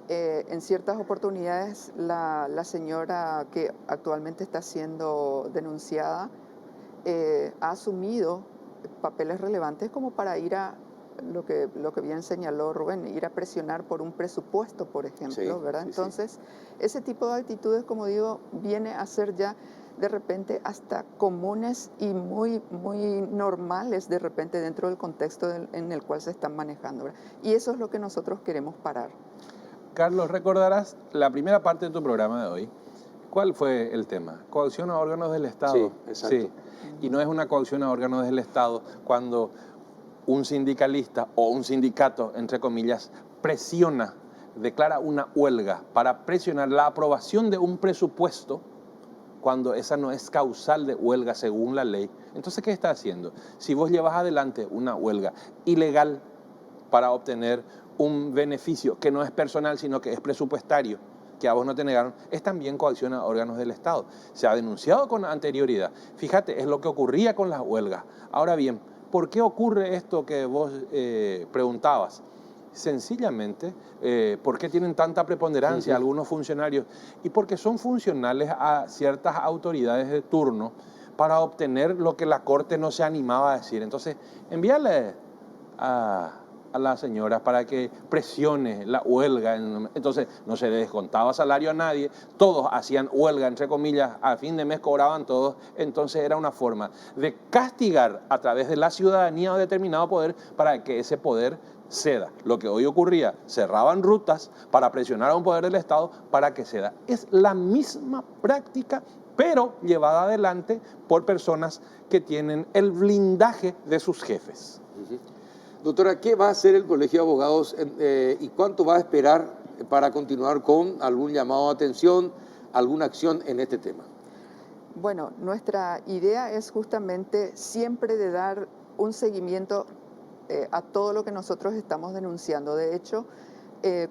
en ciertas oportunidades la señora que actualmente está siendo denunciada ha asumido papeles relevantes como para ir a lo que bien señaló Rubén, ir a presionar por un presupuesto, por ejemplo, Sí, ¿verdad? sí, Entonces, ese tipo de actitudes, como digo, viene a ser ya de repente hasta comunes y muy, muy normales de repente dentro del contexto en el cual se están manejando, ¿verdad? Y eso es lo que nosotros queremos parar. Carlos, recordarás la primera parte de tu programa de hoy. ¿Cuál fue el tema? Coacción a órganos del Estado. Sí, exacto. Sí. Y no es una coacción a órganos del Estado cuando un sindicalista o un sindicato, entre comillas, presiona, declara una huelga para presionar la aprobación de un presupuesto cuando esa no es causal de huelga según la ley. Entonces, ¿qué está haciendo? Si vos llevas adelante una huelga ilegal para obtener un beneficio que no es personal, sino que es presupuestario, que a vos no te negaron, es también coacción a órganos del Estado. Se ha denunciado con anterioridad. Fíjate, es lo que ocurría con las huelgas. Ahora bien, ¿por qué ocurre esto que vos preguntabas? Sencillamente, ¿por qué tienen tanta preponderancia algunos funcionarios? Y porque son funcionales a ciertas autoridades de turno para obtener lo que la Corte no se animaba a decir. Entonces, envíale a la señora para que presione la huelga. Entonces no se le descontaba salario a nadie, todos hacían huelga, entre comillas, a fin de mes cobraban todos. Entonces era una forma de castigar a través de la ciudadanía a determinado poder para que ese poder ceda. Lo que hoy ocurría, cerraban rutas para presionar a un poder del Estado para que ceda. Es la misma práctica, pero llevada adelante por personas que tienen el blindaje de sus jefes. Doctora, ¿qué va a hacer el Colegio de Abogados y cuánto va a esperar para continuar con algún llamado de atención, alguna acción en este tema? Bueno, nuestra idea es justamente siempre de dar un seguimiento a todo lo que nosotros estamos denunciando. De hecho,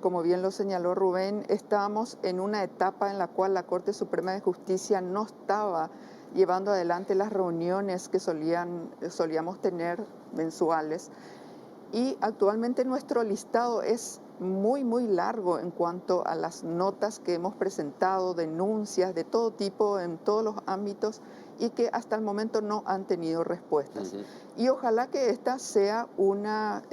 como bien lo señaló Rubén, estábamos en una etapa en la cual la Corte Suprema de Justicia no estaba llevando adelante las reuniones que solíamos tener mensuales. Y actualmente nuestro listado es muy, muy largo en cuanto a las notas que hemos presentado, denuncias de todo tipo en todos los ámbitos y que hasta el momento no han tenido respuestas. Y ojalá que esta sea una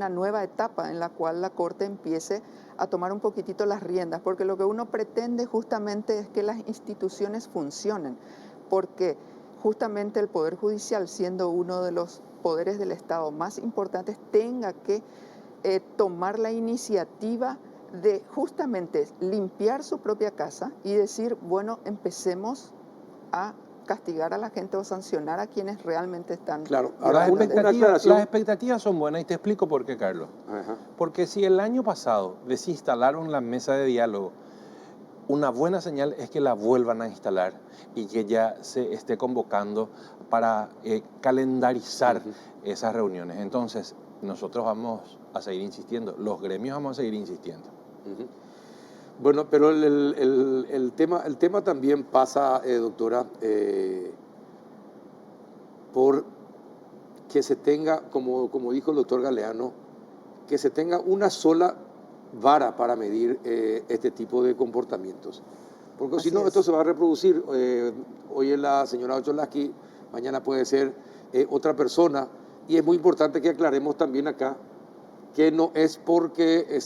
nueva etapa en la cual la Corte empiece a tomar un poquitito las riendas, porque lo que uno pretende justamente es que las instituciones funcionen, porque justamente el Poder Judicial, siendo uno de los poderes del Estado más importantes, tenga que tomar la iniciativa de justamente limpiar su propia casa y decir, bueno, empecemos a castigar a la gente o sancionar a quienes realmente están... Claro, Las ahora expectativas son buenas y te explico por qué, Carlos. Porque si el año pasado desinstalaron la mesa de diálogo, una buena señal es que la vuelvan a instalar y que ya se esté convocando para calendarizar esas reuniones. Entonces, nosotros vamos a seguir insistiendo, los gremios vamos a seguir insistiendo. Bueno, pero el tema también pasa, doctora, por que se tenga, como dijo el doctor Galeano, que se tenga una sola vara para medir este tipo de comportamientos. Porque si no, esto se va a reproducir. Hoy es la señora Ocholaski, mañana puede ser otra persona. Y es muy importante que aclaremos también acá que no es porque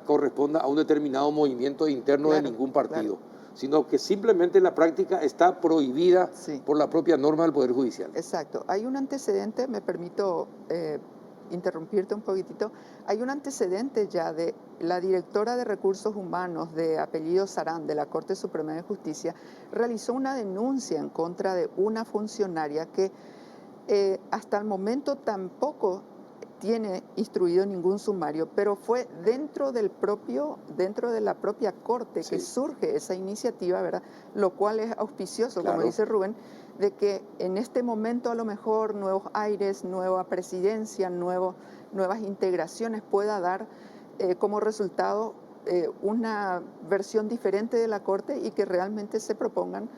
corresponda a un determinado movimiento interno de ningún partido, sino que simplemente en la práctica está prohibida Sí. por la propia norma del Poder Judicial. Exacto. Hay un antecedente, me permito interrumpirte un poquitito, hay un antecedente ya de la directora de Recursos Humanos de apellido Sarán de la Corte Suprema de Justicia, realizó una denuncia en contra de una funcionaria que hasta el momento tampoco tiene instruido ningún sumario, pero fue dentro de la propia Corte que surge esa iniciativa, ¿verdad? Lo cual es auspicioso, como dice Rubén, de que en este momento a lo mejor nuevos aires, nueva presidencia, nuevas integraciones pueda dar como resultado una versión diferente de la Corte y que realmente se propongan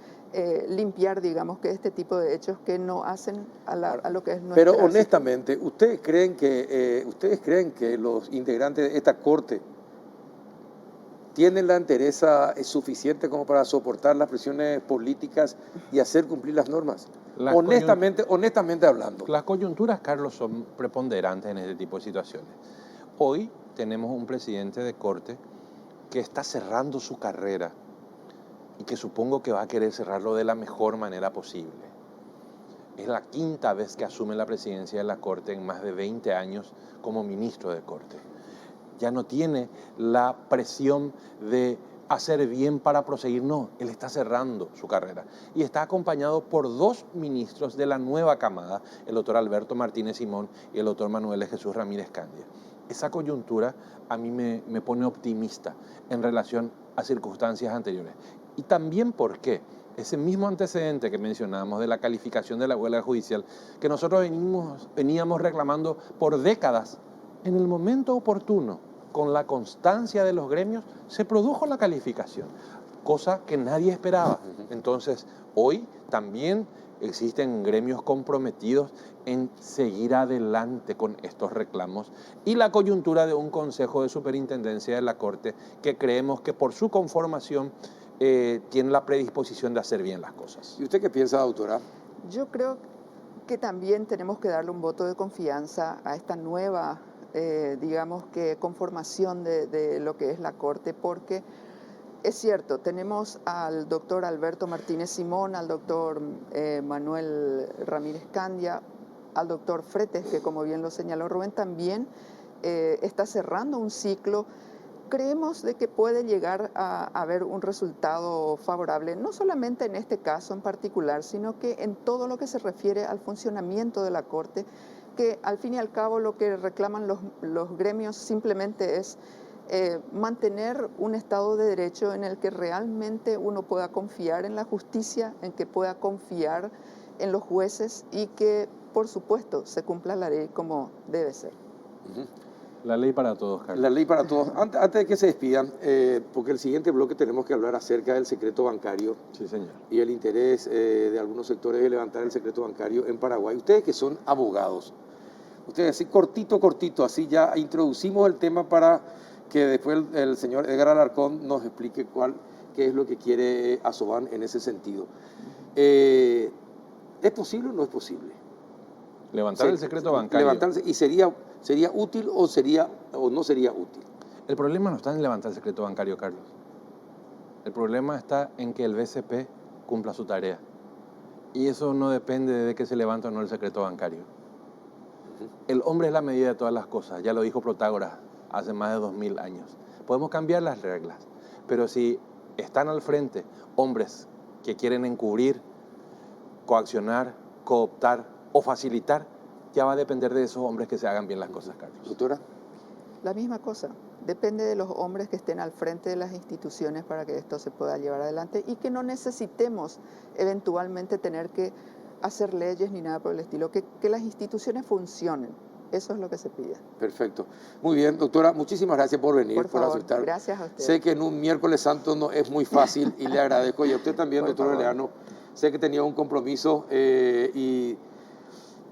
limpiar, digamos, que este tipo de hechos que no hacen a lo que es nuestra... Pero honestamente, ¿ustedes creen que los integrantes de esta Corte tienen la entereza suficiente como para soportar las presiones políticas y hacer cumplir las normas? Honestamente hablando. Las coyunturas, Carlos, son preponderantes en este tipo de situaciones. Hoy tenemos un presidente de Corte que está cerrando su carrera y que supongo que va a querer cerrarlo de la mejor manera posible. Es la quinta vez que asume la presidencia de la Corte en más de 20 años como ministro de Corte. Ya no tiene la presión de hacer bien para proseguir, no, él está cerrando su carrera. Y está acompañado por 2 ministros de la nueva camada, el doctor Alberto Martínez Simón y el doctor Manuel Jesús Ramírez Candia. Esa coyuntura a mí me pone optimista en relación a circunstancias anteriores. Y también porque ese mismo antecedente que mencionamos de la calificación de la huelga judicial, que nosotros veníamos reclamando por décadas, en el momento oportuno, con la constancia de los gremios, se produjo la calificación, cosa que nadie esperaba. Entonces, hoy también existen gremios comprometidos en seguir adelante con estos reclamos y la coyuntura de un Consejo de Superintendencia de la Corte que creemos que por su conformación tiene la predisposición de hacer bien las cosas. ¿Y usted qué piensa, doctora? Yo creo que también tenemos que darle un voto de confianza a esta nueva, digamos que conformación de lo que es la Corte, porque es cierto, tenemos al doctor Alberto Martínez Simón, al doctor Manuel Ramírez Candia, al doctor Fretes, que como bien lo señaló Rubén, también está cerrando un ciclo. Creemos de que puede llegar a haber un resultado favorable, no solamente en este caso en particular, sino que en todo lo que se refiere al funcionamiento de la Corte, que al fin y al cabo lo que reclaman los gremios simplemente es mantener un Estado de Derecho en el que realmente uno pueda confiar en la justicia, en que pueda confiar en los jueces y que, por supuesto, se cumpla la ley como debe ser. La ley para todos, Carlos. La ley para todos. Antes de que se despidan, porque el siguiente bloque tenemos que hablar acerca del secreto bancario. Sí, señor. Y el interés de algunos sectores de levantar el secreto bancario en Paraguay. Ustedes que son abogados, ustedes así cortito, así ya introducimos el tema para que después el señor Edgar Alarcón nos explique qué es lo que quiere Asoban en ese sentido. ¿Es posible o no es posible? Levantar el secreto bancario. Levantarse, ¿y sería útil o no sería útil? El problema no está en levantar el secreto bancario, Carlos. El problema está en que el BCP cumpla su tarea. Y eso no depende de que se levante o no el secreto bancario. El hombre es la medida de todas las cosas, ya lo dijo Protágoras hace más de 2000 años. Podemos cambiar las reglas, pero si están al frente hombres que quieren encubrir, coaccionar, cooptar o facilitar, ya va a depender de esos hombres que se hagan bien las cosas, Carlos. Doctora. La misma cosa, depende de los hombres que estén al frente de las instituciones para que esto se pueda llevar adelante y que no necesitemos eventualmente tener que hacer leyes ni nada por el estilo, que las instituciones funcionen. Eso es lo que se pide. Perfecto. Muy bien, doctora, muchísimas gracias por venir, por favor, aceptar. Gracias a usted. Sé que en un miércoles santo no es muy fácil y le agradezco. Y a usted también, doctor Galeano. Sé que tenía un compromiso y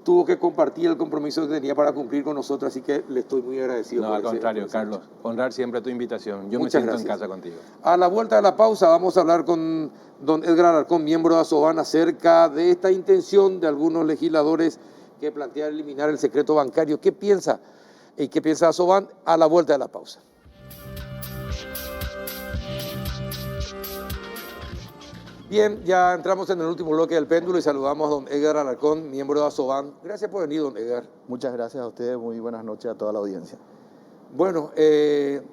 tuvo que compartir el compromiso que tenía para cumplir con nosotros, así que le estoy muy agradecido. No, al contrario, Carlos, honrar siempre tu invitación. Yo Muchas me siento gracias. en casa contigo. A la vuelta de la pausa vamos a hablar con don Edgar Alarcón, miembro de Asoban, acerca de esta intención de algunos legisladores que plantean eliminar el secreto bancario. ¿Qué piensa? ¿Y qué piensa Asoban? A la vuelta de la pausa. Bien, ya entramos en el último bloque del péndulo y saludamos a don Edgar Alarcón, miembro de Asoban. Gracias por venir, don Edgar. Muchas gracias a ustedes, muy buenas noches a toda la audiencia. Bueno,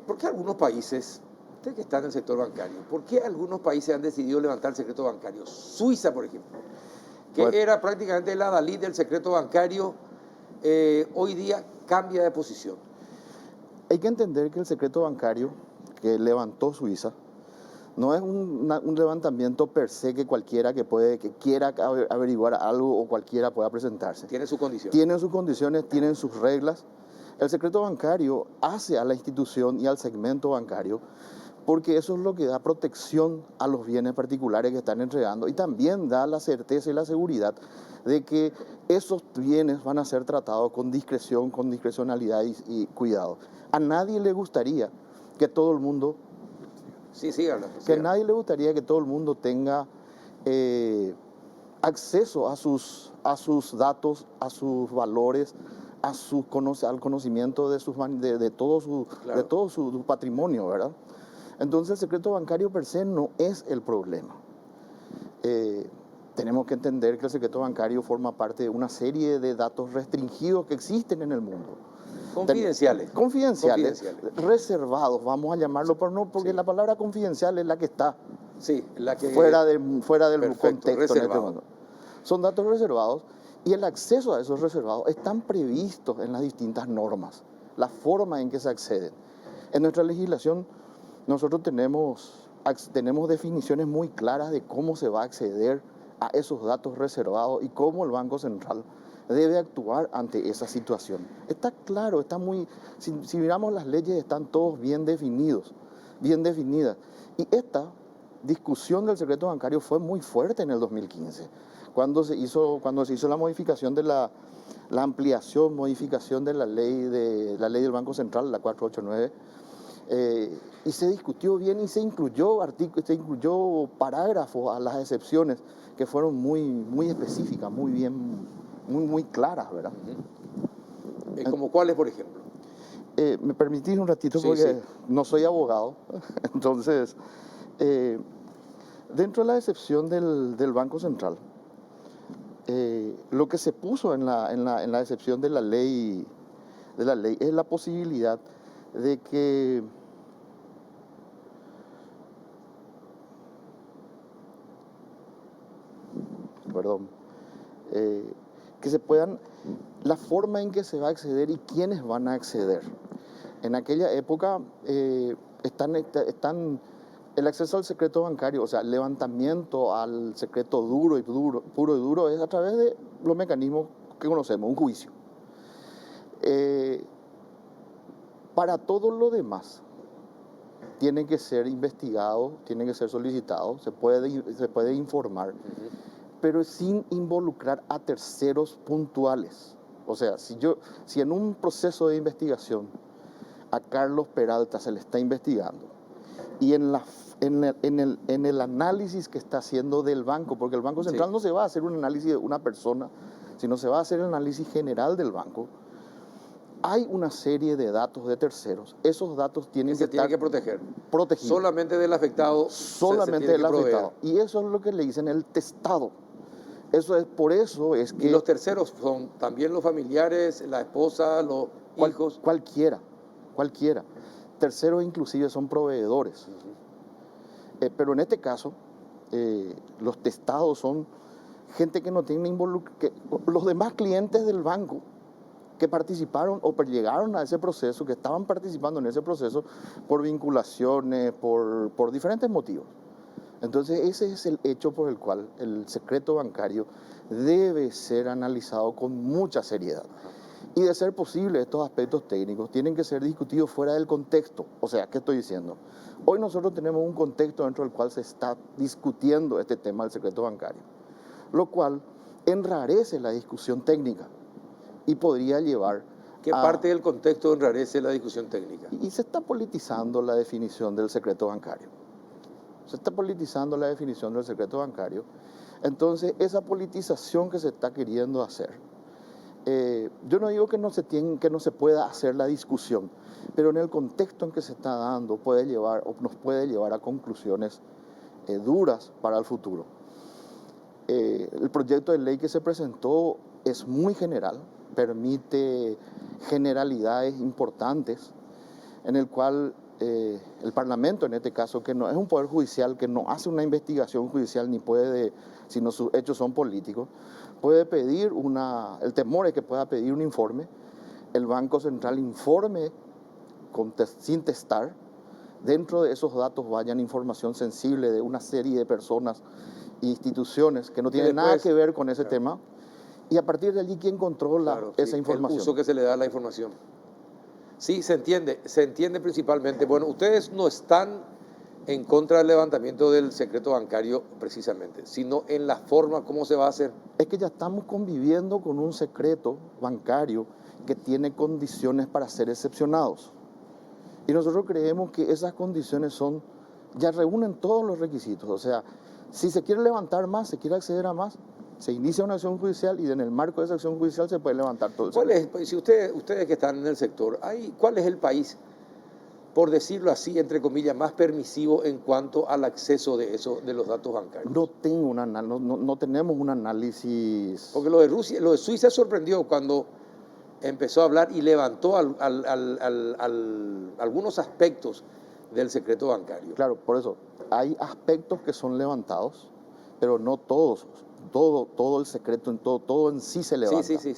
¿por qué algunos países, usted que está en el sector bancario, por qué algunos países han decidido levantar el secreto bancario? Suiza, por ejemplo, que Bueno, era prácticamente el adalid del secreto bancario, hoy día cambia de posición. hay que entender que el secreto bancario que levantó Suiza no es un levantamiento per se que cualquiera que quiera averiguar algo o cualquiera pueda presentarse. Tiene su condición. Tienen sus condiciones, tienen sus reglas. El secreto bancario hace a la institución y al segmento bancario porque eso es lo que da protección a los bienes particulares que están entregando y también da la certeza y la seguridad de que esos bienes van a ser tratados con discreción, con discrecionalidad y cuidado. A nadie le gustaría que todo el mundo Sí, síganlo. que a nadie le gustaría que todo el mundo tenga acceso a sus datos, a sus valores, al conocimiento de todo Claro. de todo su patrimonio, ¿verdad? Entonces el secreto bancario per se no es el problema. Tenemos que entender que el secreto bancario forma parte de una serie de datos restringidos que existen en el mundo. Confidenciales. Confidenciales, Confidenciales. reservados, vamos a llamarlo, pero no, porque Sí. la palabra confidencial es la que está Sí, la que... fuera del Perfecto, contexto en este reservado. momento. Son datos reservados y el acceso a esos reservados están previstos en las distintas normas, la forma en que se acceden. En nuestra legislación nosotros tenemos definiciones muy claras de cómo se va a acceder a esos datos reservados y cómo el Banco Central debe actuar ante esa situación. Está claro, está muy... Si miramos las leyes, están todos bien definidos, bien definidas. Y esta discusión del secreto bancario fue muy fuerte en el 2015, cuando se hizo la modificación de la modificación de la ley del Banco Central, la 489, y se discutió bien y se incluyó parágrafos a las excepciones que fueron muy específicas, muy bien, muy claras, ¿verdad? ¿Como cuáles, por ejemplo? ¿Me permitís un ratito? Sí, Porque sí. no soy abogado. Entonces, dentro de la excepción del Banco Central, lo que se puso en la excepción de la ley es la posibilidad de que que se puedan, la forma en que se va a acceder y quiénes van a acceder. En aquella época están el acceso al secreto bancario, o sea, el levantamiento al secreto puro y duro es a través de los mecanismos que conocemos, un juicio. Para todo lo demás, tiene que ser investigado, tiene que ser solicitado, se puede informar, pero sin involucrar a terceros puntuales. O sea, si en un proceso de investigación a Carlos Peralta se le está investigando y en el análisis que está haciendo del banco, porque el Banco Central no se va a hacer un análisis de una persona, sino se va a hacer el análisis general del banco, hay una serie de datos de terceros. Esos datos tienen que estar proteger. protegidos. Solamente del afectado. Solamente del afectado. Y eso es lo que le dicen el testado. Por eso es que... ¿Y los terceros son también los familiares, la esposa, los hijos? Cualquiera. Terceros inclusive son proveedores. Pero en este caso, los testados son gente que no tiene los demás clientes del banco que participaron o llegaron a ese proceso, que estaban participando en ese proceso por vinculaciones, por diferentes motivos. Entonces ese es el hecho por el cual el secreto bancario debe ser analizado con mucha seriedad. Y de ser posible, estos aspectos técnicos tienen que ser discutidos fuera del contexto. O sea, ¿qué estoy diciendo? Hoy nosotros tenemos un contexto dentro del cual se está discutiendo este tema del secreto bancario, lo cual enrarece la discusión técnica y podría llevar ¿Qué parte del contexto enrarece la discusión técnica? Y se está politizando la definición del secreto bancario. Se está politizando la definición del secreto bancario. Entonces, esa politización que se está queriendo hacer, yo no digo que no se pueda hacer la discusión, pero en el contexto en que se está dando nos puede llevar a conclusiones duras para el futuro. El proyecto de ley que se presentó es muy general, permite generalidades importantes en el cual el Parlamento, en este caso, que no es un poder judicial, que no hace una investigación judicial ni puede, sino sus hechos son políticos, puede pedir el temor es que pueda pedir un informe, el Banco Central informe sin testar, dentro de esos datos vayan información sensible de una serie de personas e instituciones que no tienen nada que ver con ese tema, y a partir de allí, ¿quién controla esa información? El uso que se le da a la información. Sí, se entiende principalmente. Bueno, ustedes no están en contra del levantamiento del secreto bancario precisamente, sino en la forma como se va a hacer. Es que ya estamos conviviendo con un secreto bancario que tiene condiciones para ser excepcionados. Y nosotros creemos que esas condiciones ya reúnen todos los requisitos. O sea, si se quiere levantar más, se quiere acceder a más, se inicia una acción judicial y en el marco de esa acción judicial se puede levantar todo el secreto. Si ustedes que están en el sector, ¿cuál es el país, por decirlo así, entre comillas, más permisivo en cuanto al acceso de los datos bancarios? No tenemos un análisis. Porque lo de Suiza sorprendió cuando empezó a hablar y levantó algunos aspectos del secreto bancario. Claro, por eso, hay aspectos que son levantados, pero no todos. Todo el secreto, todo en sí se levanta. Sí.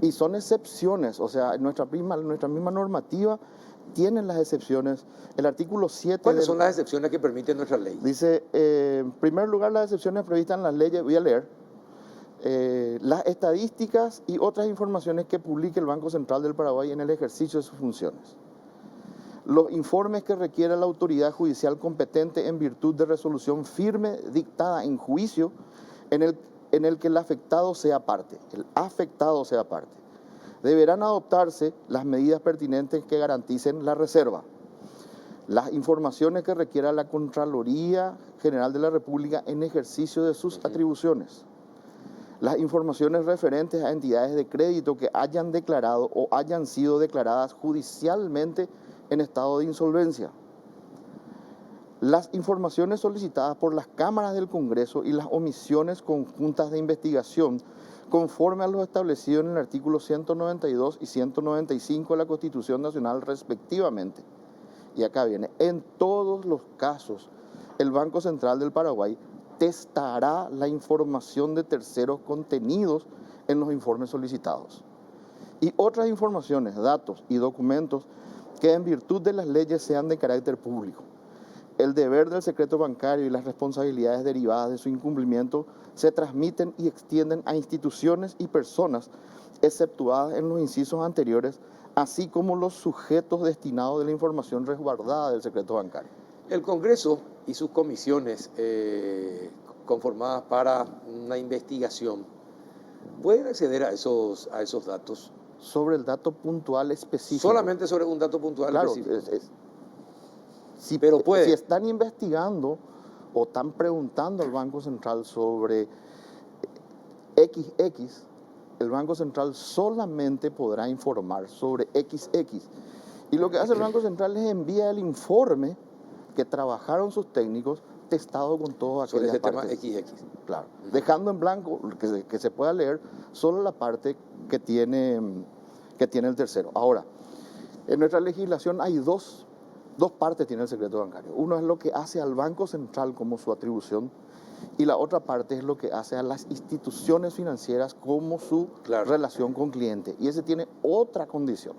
Y son excepciones, o sea, nuestra misma normativa tiene las excepciones. El artículo 7... ¿Cuáles son las excepciones que permite nuestra ley? Dice, en primer lugar, las excepciones previstas en las leyes, voy a leer, las estadísticas y otras informaciones que publique el Banco Central del Paraguay en el ejercicio de sus funciones. Los informes que requiere la autoridad judicial competente en virtud de resolución firme dictada en juicio en el que el afectado sea parte. Deberán adoptarse las medidas pertinentes que garanticen la reserva. Las informaciones que requiera la Contraloría General de la República en ejercicio de sus atribuciones. Las informaciones referentes a entidades de crédito que hayan declarado o hayan sido declaradas judicialmente en estado de insolvencia. Las informaciones solicitadas por las cámaras del Congreso y las omisiones conjuntas de investigación conforme a lo establecido en el artículo 192 y 195 de la Constitución Nacional respectivamente. Y acá viene, en todos los casos, el Banco Central del Paraguay testará la información de terceros contenidos en los informes solicitados. Y otras informaciones, datos y documentos que en virtud de las leyes sean de carácter público. El deber del secreto bancario y las responsabilidades derivadas de su incumplimiento se transmiten y extienden a instituciones y personas exceptuadas en los incisos anteriores, así como los sujetos destinados de la información resguardada del secreto bancario. El Congreso y sus comisiones conformadas para una investigación, ¿pueden acceder a esos datos? Sobre el dato puntual específico. Solamente sobre un dato puntual específico. Si puede. Si están investigando o están preguntando al Banco Central sobre XX, el Banco Central solamente podrá informar sobre XX. Y lo que hace el Banco Central es envía el informe que trabajaron sus técnicos testado con todas aquellas sobre ese tema XX. Claro, dejando en blanco que se pueda leer solo la parte que tiene el tercero. Ahora, en nuestra legislación hay dos partes tiene el secreto bancario. Uno es lo que hace al Banco Central como su atribución y la otra parte es lo que hace a las instituciones financieras como su relación con cliente. Y ese tiene otra condición.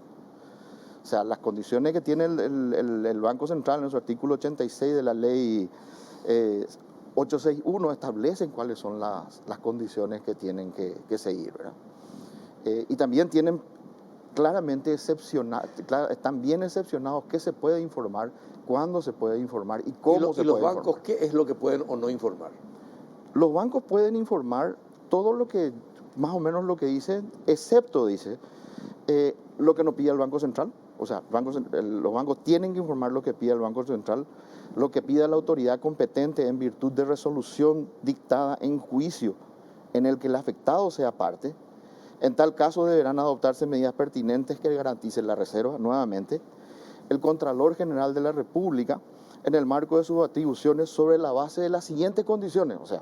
O sea, las condiciones que tiene el Banco Central en su artículo 86 de la ley 861 establecen cuáles son las condiciones que tienen que seguir, ¿verdad? Y también tienen claramente están bien excepcionados qué se puede informar, cuándo se puede informar y cómo se puede informar. ¿Y los bancos qué es lo que pueden o no informar? Los bancos pueden informar todo lo que, más o menos lo que dicen, excepto, dice, lo que nos pide el Banco Central. O sea, los bancos tienen que informar lo que pide el Banco Central, lo que pida la autoridad competente en virtud de resolución dictada en juicio en el que el afectado sea parte. En tal caso deberán adoptarse medidas pertinentes que garanticen la reserva, nuevamente. El Contralor General de la República en el marco de sus atribuciones sobre la base de las siguientes condiciones. O sea,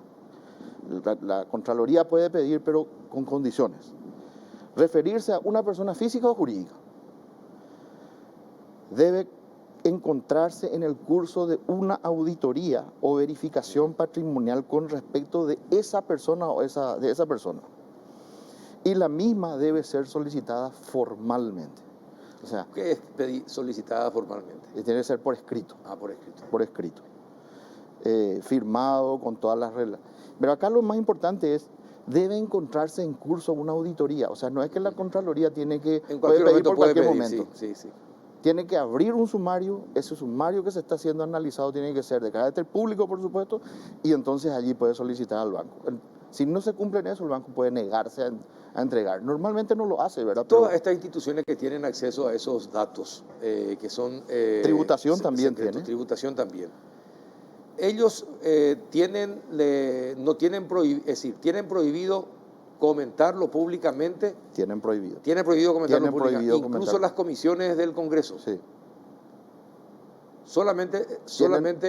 la Contraloría puede pedir, pero con condiciones. Referirse a una persona física o jurídica. Debe encontrarse en el curso de una auditoría o verificación patrimonial con respecto de esa persona o de esa persona. Y la misma debe ser solicitada formalmente. O sea, ¿Qué es solicitada formalmente? tiene que ser por escrito. Por escrito. Por escrito. Firmado con todas las reglas. Pero acá lo más importante es, debe encontrarse en curso una auditoría. O sea, no es que la Contraloría tiene que En cualquier pedir momento por puede cualquier pedir, momento. sí. Tiene que abrir un sumario, ese sumario que se está siendo analizado tiene que ser de carácter público, por supuesto, y entonces allí puede solicitar al banco. Si no se cumple en eso, el banco puede negarse a entregar. Normalmente no lo hace, ¿verdad? Todas estas instituciones que tienen acceso a esos datos, que son... Tributación también tiene. Tributación también. Ellos tienen prohibido comentarlo públicamente. Tienen prohibido. Tienen prohibido comentarlo públicamente. Incluso comentarlo. las comisiones del Congreso. Sí. Solamente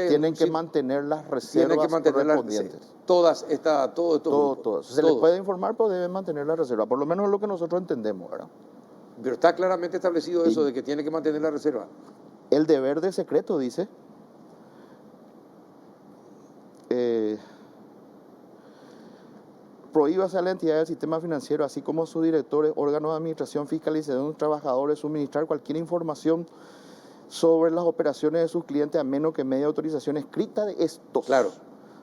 tienen que mantener las reservas correspondientes. Todo esto. Todo. Se les puede informar, pero deben mantener la reserva. Por lo menos es lo que nosotros entendemos, ¿verdad? Pero está claramente establecido eso de que tiene que mantener la reserva. El deber de secreto dice... prohíbase a la entidad del sistema financiero, así como a sus directores, órganos de administración, fiscalización, trabajadores, suministrar cualquier información sobre las operaciones de sus clientes a menos que media autorización escrita de estos. Claro.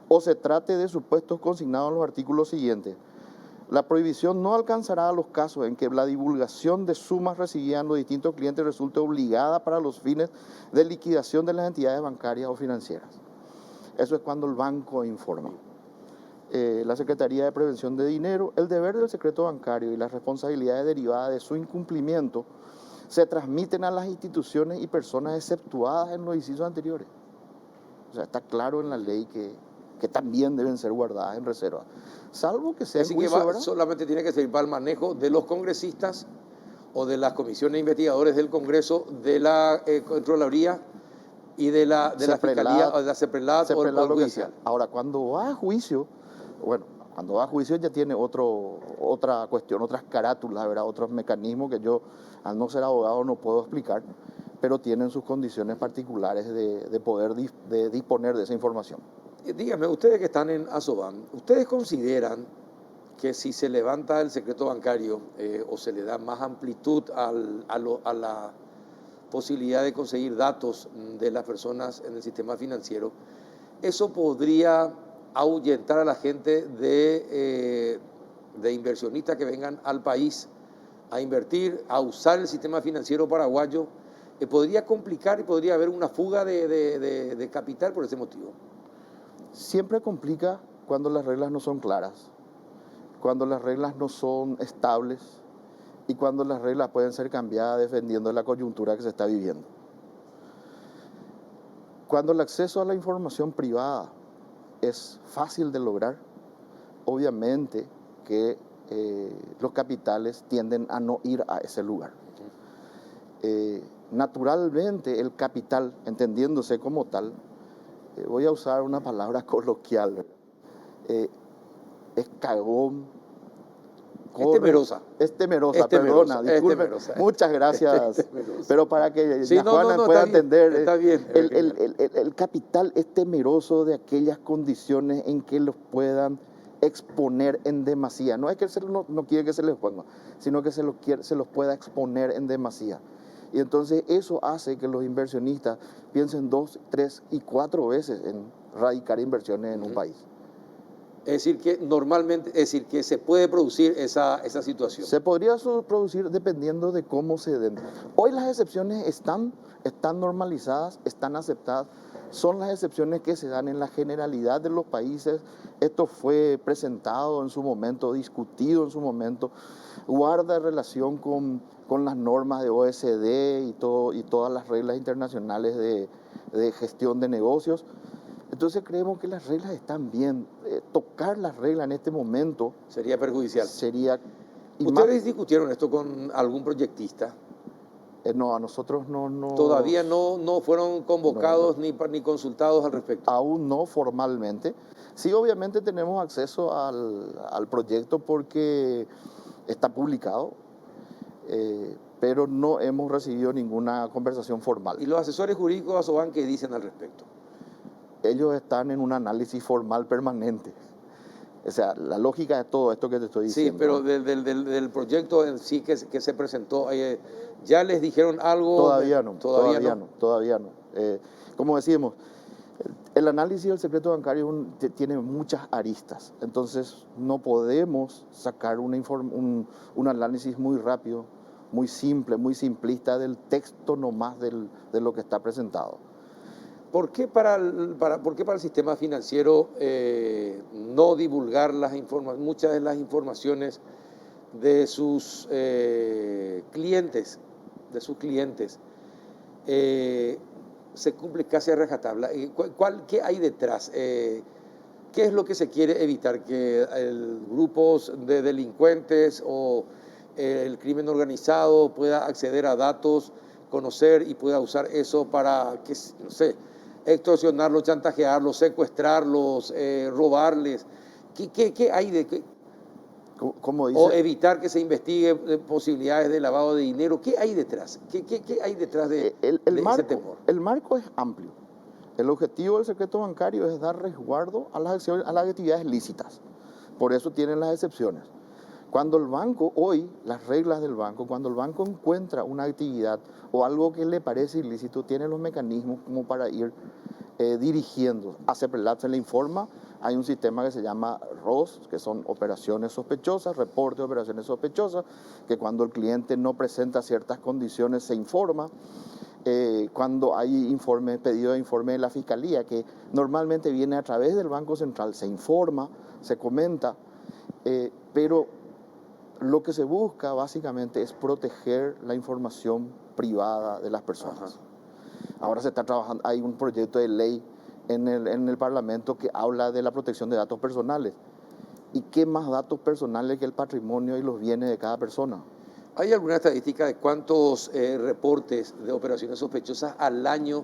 O se trate de supuestos consignados en los artículos siguientes. La prohibición no alcanzará a los casos en que la divulgación de sumas recibidas en los distintos clientes resulte obligada para los fines de liquidación de las entidades bancarias o financieras. Eso es cuando el banco informa. La Secretaría de Prevención de Dinero, el deber del secreto bancario y las responsabilidades derivadas de su incumplimiento se transmiten a las instituciones y personas exceptuadas en los incisos anteriores. O sea, está claro en la ley que también deben ser guardadas en reserva. Salvo que sea Así que solamente tiene que servir para el manejo de los congresistas o de las comisiones investigadores del Congreso, de la Contraloría y de la Fiscalía o de la CEPRELAT o el Judicial. Ahora, cuando va a juicio, ya tiene otra cuestión, otras carátulas, ¿verdad? Otros mecanismos que yo, al no ser abogado, no puedo explicar, pero tienen sus condiciones particulares de poder disponer de esa información. Dígame, ustedes que están en Asoban, ¿ustedes consideran que si se levanta el secreto bancario o se le da más amplitud a la posibilidad de conseguir datos de las personas en el sistema financiero, eso podría ahuyentar a la gente de inversionistas que vengan al país a invertir, a usar el sistema financiero paraguayo? ¿Podría complicar y podría haber una fuga de capital por ese motivo? Siempre complica cuando las reglas no son claras, cuando las reglas no son estables y cuando las reglas pueden ser cambiadas dependiendo de la coyuntura que se está viviendo. Cuando el acceso a la información privada es fácil de lograr, obviamente que los capitales tienden a no ir a ese lugar. Naturalmente el capital, entendiéndose como tal, voy a usar una palabra coloquial, es cagón. Es temerosa. Perdona, disculpe. Muchas gracias. Pero para que Juana pueda entender, está bien. El capital es temeroso de aquellas condiciones en que los puedan exponer en demasía. No es que no quiere que se les exponga, sino que se los pueda exponer en demasía. Y entonces eso hace que los inversionistas piensen 2, 3 y 4 veces en radicar inversiones en un país. Es decir, que se puede producir esa situación. Se podría producir dependiendo de cómo se den. Hoy las excepciones están normalizadas, están aceptadas. Son las excepciones que se dan en la generalidad de los países. Esto fue presentado en su momento, discutido en su momento. Guarda relación con las normas de OECD y todas las reglas internacionales de gestión de negocios. Entonces creemos que las reglas están bien. Tocar las reglas en este momento sería perjudicial. Sería... ¿Ustedes discutieron esto con algún proyectista? No, a nosotros no. Todavía no fueron convocados ni consultados al respecto. Aún no formalmente. Sí, obviamente tenemos acceso al proyecto porque está publicado, pero no hemos recibido ninguna conversación formal. ¿Y los asesores jurídicos de Asoban qué dicen al respecto? Ellos están en un análisis formal permanente. O sea, la lógica de todo esto que te estoy diciendo. Sí, pero del proyecto en sí que se presentó, ¿ya les dijeron algo? Todavía no. Como decíamos, el análisis del secreto bancario tiene muchas aristas, entonces no podemos sacar un análisis muy rápido, muy simple, muy simplista del texto nomás de lo que está presentado. ¿Por qué para el sistema financiero no divulgar muchas de las informaciones de sus clientes? Se cumple casi a rajatabla. ¿Qué hay detrás? ¿Qué es lo que se quiere evitar? ¿Que grupos de delincuentes o el crimen organizado pueda acceder a datos, conocer y pueda usar eso para, no sé, extorsionarlos, chantajearlos, secuestrarlos, robarles? ¿Qué hay de...? Como dice, o evitar que se investigue posibilidades de lavado de dinero. ¿Qué hay detrás? ¿Qué hay detrás de ese temor? El marco es amplio. El objetivo del secreto bancario es dar resguardo a las actividades lícitas. Por eso tienen las excepciones. Cuando el banco, hoy, las reglas del banco, cuando el banco encuentra una actividad o algo que le parece ilícito, tiene los mecanismos como para ir dirigiendo. A CEPRELAT se le informa, hay un sistema que se llama ROS, que son operaciones sospechosas, reporte de operaciones sospechosas, que cuando el cliente no presenta ciertas condiciones se informa. Cuando hay pedido de informe de la Fiscalía, que normalmente viene a través del Banco Central, se informa, se comenta, pero lo que se busca básicamente es proteger la información privada de las personas. Ajá. Ahora se está trabajando, hay un proyecto de ley en el Parlamento que habla de la protección de datos personales. ¿Y qué más datos personales que el patrimonio y los bienes de cada persona? ¿Hay alguna estadística de cuántos reportes de operaciones sospechosas al año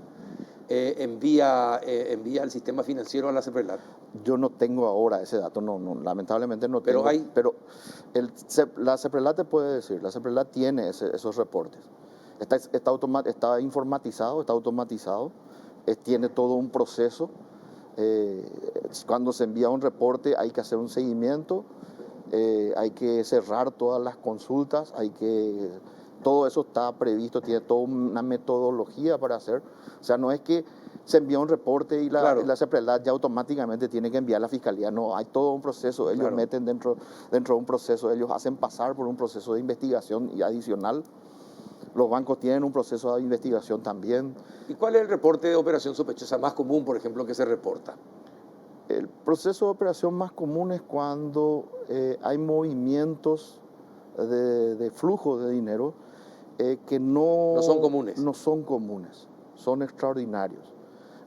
envía el sistema financiero a la CEPRELAT? Yo no tengo ahora ese dato, lamentablemente no Pero tengo. Pero la CEPRELAT te puede decir, la CEPRELAT tiene esos reportes. Está informatizado, está automatizado, tiene todo un proceso. Cuando se envía un reporte hay que hacer un seguimiento, hay que cerrar todas las consultas, todo eso está previsto, tiene toda una metodología para hacer. O sea, no es que se envía un reporte y la CEPRELAT ya automáticamente tiene que enviar a la Fiscalía. No, hay todo un proceso, ellos meten dentro de un proceso, ellos hacen pasar por un proceso de investigación y adicional. Los bancos tienen un proceso de investigación también. ¿Y cuál es el reporte de operación sospechosa más común, por ejemplo, que se reporta? El proceso de operación más común es cuando hay movimientos de flujo de dinero que no son comunes. No son comunes, son extraordinarios.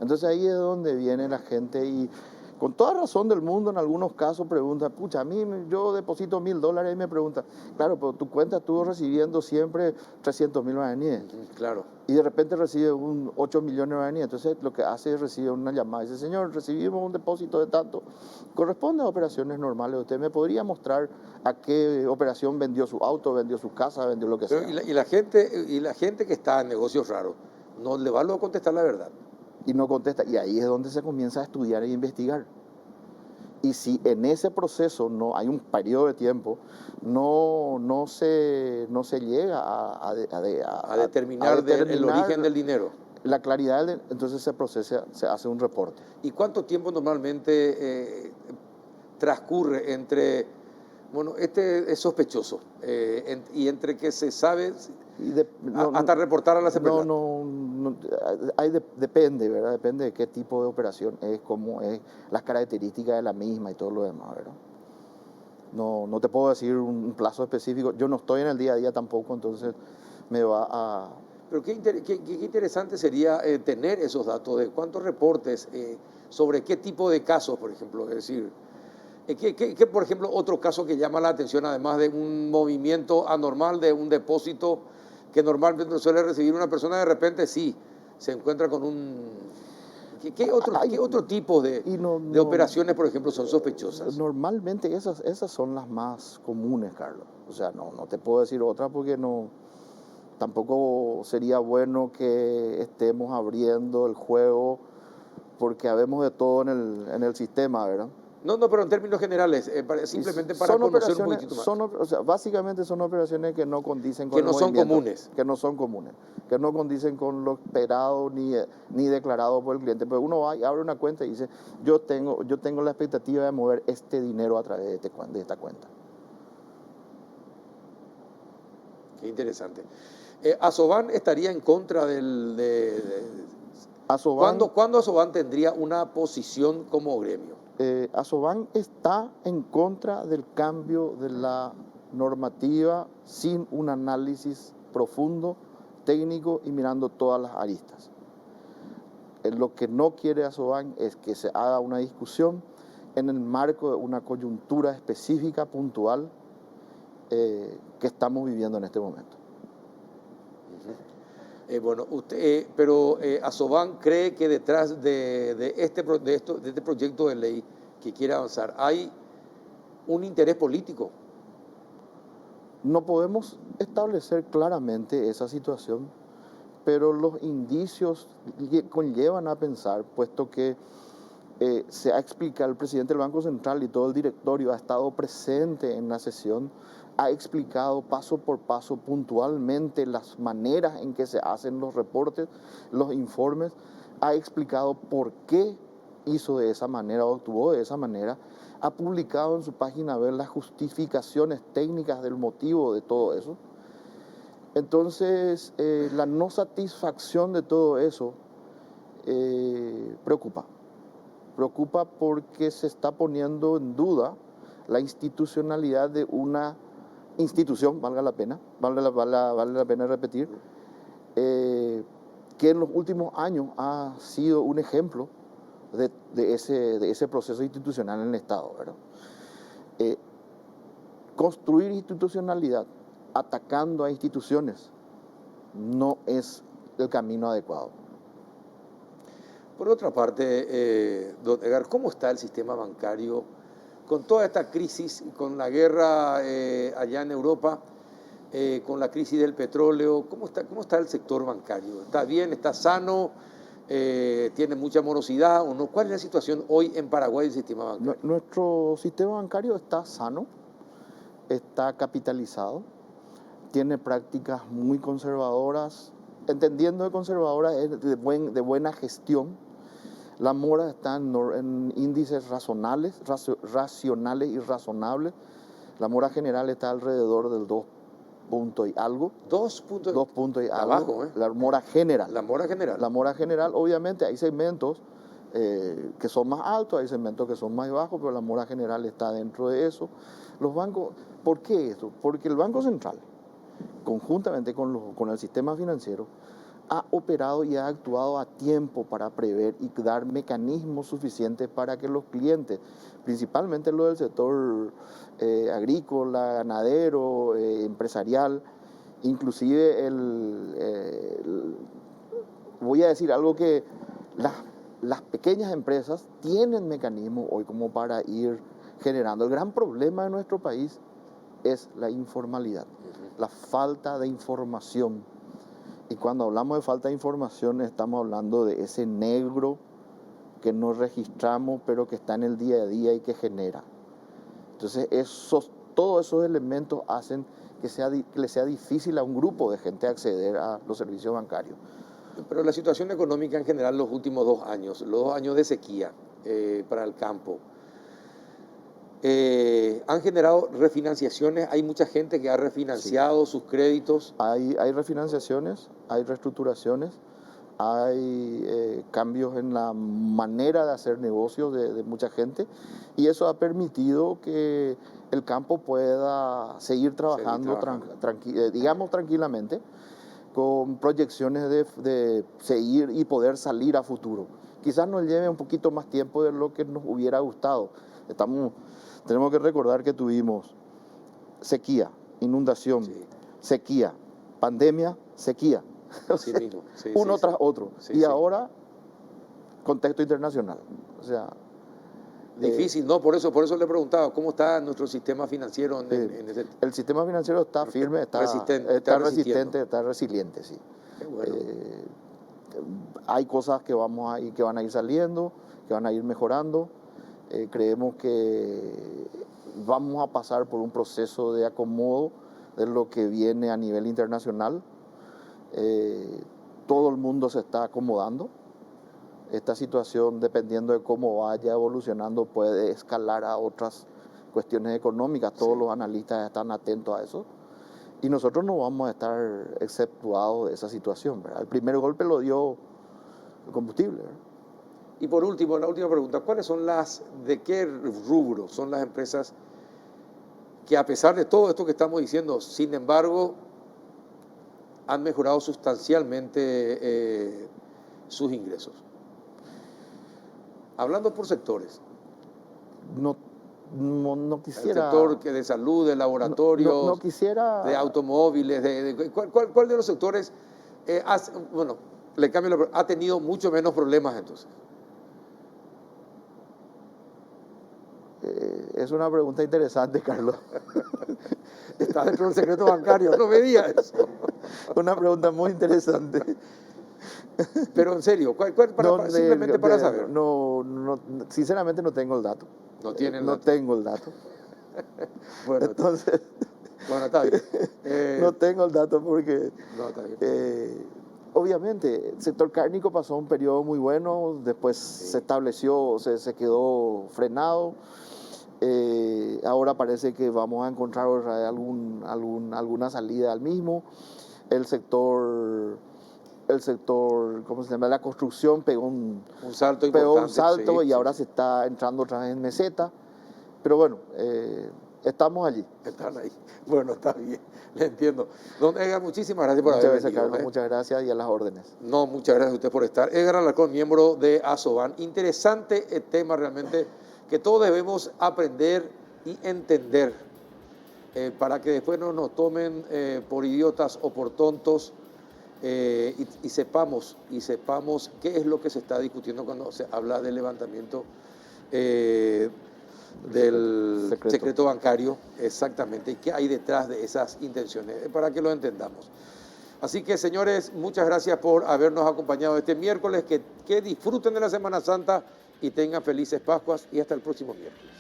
Entonces ahí es donde viene la gente y con toda razón del mundo en algunos casos pregunta, pucha, a mí yo deposito $1.000 y me pregunta, claro, pero tu cuenta estuvo recibiendo siempre 300.000 guaraníes. Claro. Y de repente recibe 8 millones de guaraníes. Entonces lo que hace es recibir una llamada y dice, señor, recibimos un depósito de tanto. Corresponde a operaciones normales. ¿Usted me podría mostrar a qué operación vendió su auto, vendió su casa, vendió lo que sea? Y la gente que está en negocios raros, no le va a contestar la verdad. Y no contesta. Y ahí es donde se comienza a estudiar e investigar. Y si en ese proceso no hay un periodo de tiempo, no se llega a determinar el origen del dinero. La claridad, entonces se hace un reporte. ¿Y cuánto tiempo normalmente transcurre entre, bueno, este es sospechoso, y entre que se sabe hasta reportar a la CEPRELAT? Depende, ¿verdad? Depende de qué tipo de operación es, cómo es, las características de la misma y todo lo demás, ¿verdad? No te puedo decir un plazo específico. Yo no estoy en el día a día tampoco, entonces me va a... Pero qué interesante sería tener esos datos de cuántos reportes, sobre qué tipo de casos, por ejemplo, es decir... ¿Qué, por ejemplo, otro caso que llama la atención, además de un movimiento anormal de un depósito que normalmente suele recibir una persona, de repente sí, se encuentra con un... ¿Qué otro tipo de operaciones, por ejemplo, son sospechosas? Normalmente esas son las más comunes, Carlos. O sea, no te puedo decir otra porque tampoco sería bueno que estemos abriendo el juego porque habemos de todo en el sistema, ¿verdad? No, pero en términos generales, simplemente para conocer un poquito más. O sea, básicamente son operaciones que no condicen con que no son comunes. Que no son comunes, que no condicen con lo esperado ni declarado por el cliente. Pero uno va y abre una cuenta y dice, yo tengo la expectativa de mover este dinero a través de esta cuenta. Qué interesante. Asoban estaría en contra Asoban, ¿Cuándo Asoban tendría una posición como gremio? Asoban está en contra del cambio de la normativa sin un análisis profundo, técnico y mirando todas las aristas. Lo que no quiere Asoban es que se haga una discusión en el marco de una coyuntura específica, puntual, que estamos viviendo en este momento. Pero Asoban cree que detrás de este proyecto de ley que quiere avanzar hay un interés político. No podemos establecer claramente esa situación, pero los indicios conllevan a pensar, puesto que se ha explicado, el presidente del Banco Central y todo el directorio ha estado presente en la sesión, ha explicado paso por paso puntualmente las maneras en que se hacen los reportes, los informes, ha explicado por qué hizo de esa manera o actuó de esa manera, ha publicado en su página web las justificaciones técnicas del motivo de todo eso. Entonces, la no satisfacción de todo eso preocupa porque se está poniendo en duda la institucionalidad de una institución, vale la pena repetir, que en los últimos años ha sido un ejemplo de ese proceso institucional en el Estado, ¿verdad? Construir institucionalidad atacando a instituciones no es el camino adecuado. Por otra parte, don Edgar, ¿cómo está el sistema bancario con toda esta crisis, con la guerra allá en Europa, con la crisis del petróleo? ¿Cómo está el sector bancario? ¿Está bien? ¿Está sano? ¿Tiene mucha morosidad o no? ¿Cuál es la situación hoy en Paraguay del sistema bancario? Nuestro sistema bancario está sano, está capitalizado, tiene prácticas muy conservadoras, entendiendo de conservadoras es de buena gestión. La mora está en índices racionales y razonables. La mora general está alrededor del 2 puntos y algo. 2 puntos. 2 puntos y algo. Abajo, ¿eh? La mora general. La mora general. La mora general, obviamente, hay segmentos que son más altos, hay segmentos que son más bajos, pero la mora general está dentro de eso. Los bancos, ¿por qué eso? Porque el Banco Central, conjuntamente con el sistema financiero, ha operado y ha actuado a tiempo para prever y dar mecanismos suficientes para que los clientes, principalmente los del sector agrícola, ganadero, empresarial, inclusive voy a decir algo que las pequeñas empresas tienen mecanismos hoy como para ir generando. El gran problema de nuestro país es la informalidad, la falta de información. Y cuando hablamos de falta de información estamos hablando de ese negro que no registramos pero que está en el día a día y que genera. Entonces todos esos elementos hacen que le sea difícil a un grupo de gente acceder a los servicios bancarios. Pero la situación económica en general los últimos 2 años, los 2 años de sequía para el campo, han generado refinanciaciones. Hay mucha gente que ha refinanciado sus créditos. Hay refinanciaciones, hay reestructuraciones, hay cambios en la manera de hacer negocios de mucha gente, y eso ha permitido que el campo pueda seguir trabajando, tranquilamente, con proyecciones de seguir y poder salir a futuro. Quizás nos lleve un poquito más tiempo de lo que nos hubiera gustado. Tenemos que recordar que tuvimos sequía, inundación, sequía, pandemia sequía. O Así sea, mismo. Sí, uno sí, tras sí. otro. Sí, Y sí. ahora, contexto internacional. O sea, Difícil, ¿no? Por eso le preguntaba, ¿cómo está nuestro sistema financiero en ese el sistema financiero está firme, resistente, está resistiendo? resistente, está resiliente, sí. Qué bueno. Hay cosas que que van a ir saliendo, que van a ir mejorando. Creemos que vamos a pasar por un proceso de acomodo de lo que viene a nivel internacional. Todo el mundo se está acomodando. Esta situación, dependiendo de cómo vaya evolucionando, puede escalar a otras cuestiones económicas. Todos Sí. los analistas están atentos a eso. Y nosotros no vamos a estar exceptuados de esa situación, ¿verdad? El primer golpe lo dio el combustible, ¿verdad? Y por último, la última pregunta, ¿de qué rubro son las empresas que, a pesar de todo esto que estamos diciendo, sin embargo, han mejorado sustancialmente sus ingresos? Hablando por sectores. No El quisiera... sector de salud, de laboratorios, no quisiera... de automóviles, ¿cuál de los sectores, bueno, le cambio la pregunta, ha tenido mucho menos problemas entonces? Es una pregunta interesante, Carlos. Está dentro del secreto bancario, no me digas eso. Una pregunta muy interesante. Pero en serio, simplemente para saber. Sinceramente no tengo el dato. No tiene el No dato. tengo el dato. Bueno, Entonces, bueno, está bien. no tengo el dato porque... No, está bien. Obviamente, el sector cárnico pasó un periodo muy bueno, después se estableció, se quedó frenado. Ahora parece que vamos a encontrar alguna salida al mismo. El sector, ¿cómo se llama? La construcción pegó un salto importante. Y ahora se está entrando otra vez en meseta. Pero bueno, estamos allí. Están ahí. Bueno, está bien, le entiendo. Don Edgar, muchísimas gracias por haber venido. Carlos, muchas gracias y a las órdenes. No, muchas gracias a usted por estar. Edgar Alarcón, miembro de Asoban. Interesante el tema realmente que todos debemos aprender y entender para que después no nos tomen por idiotas o por tontos y sepamos qué es lo que se está discutiendo cuando se habla del levantamiento del secreto bancario, exactamente, y qué hay detrás de esas intenciones, para que lo entendamos. Así que, señores, muchas gracias por habernos acompañado este miércoles, que disfruten de la Semana Santa y tengan felices Pascuas, y hasta el próximo miércoles.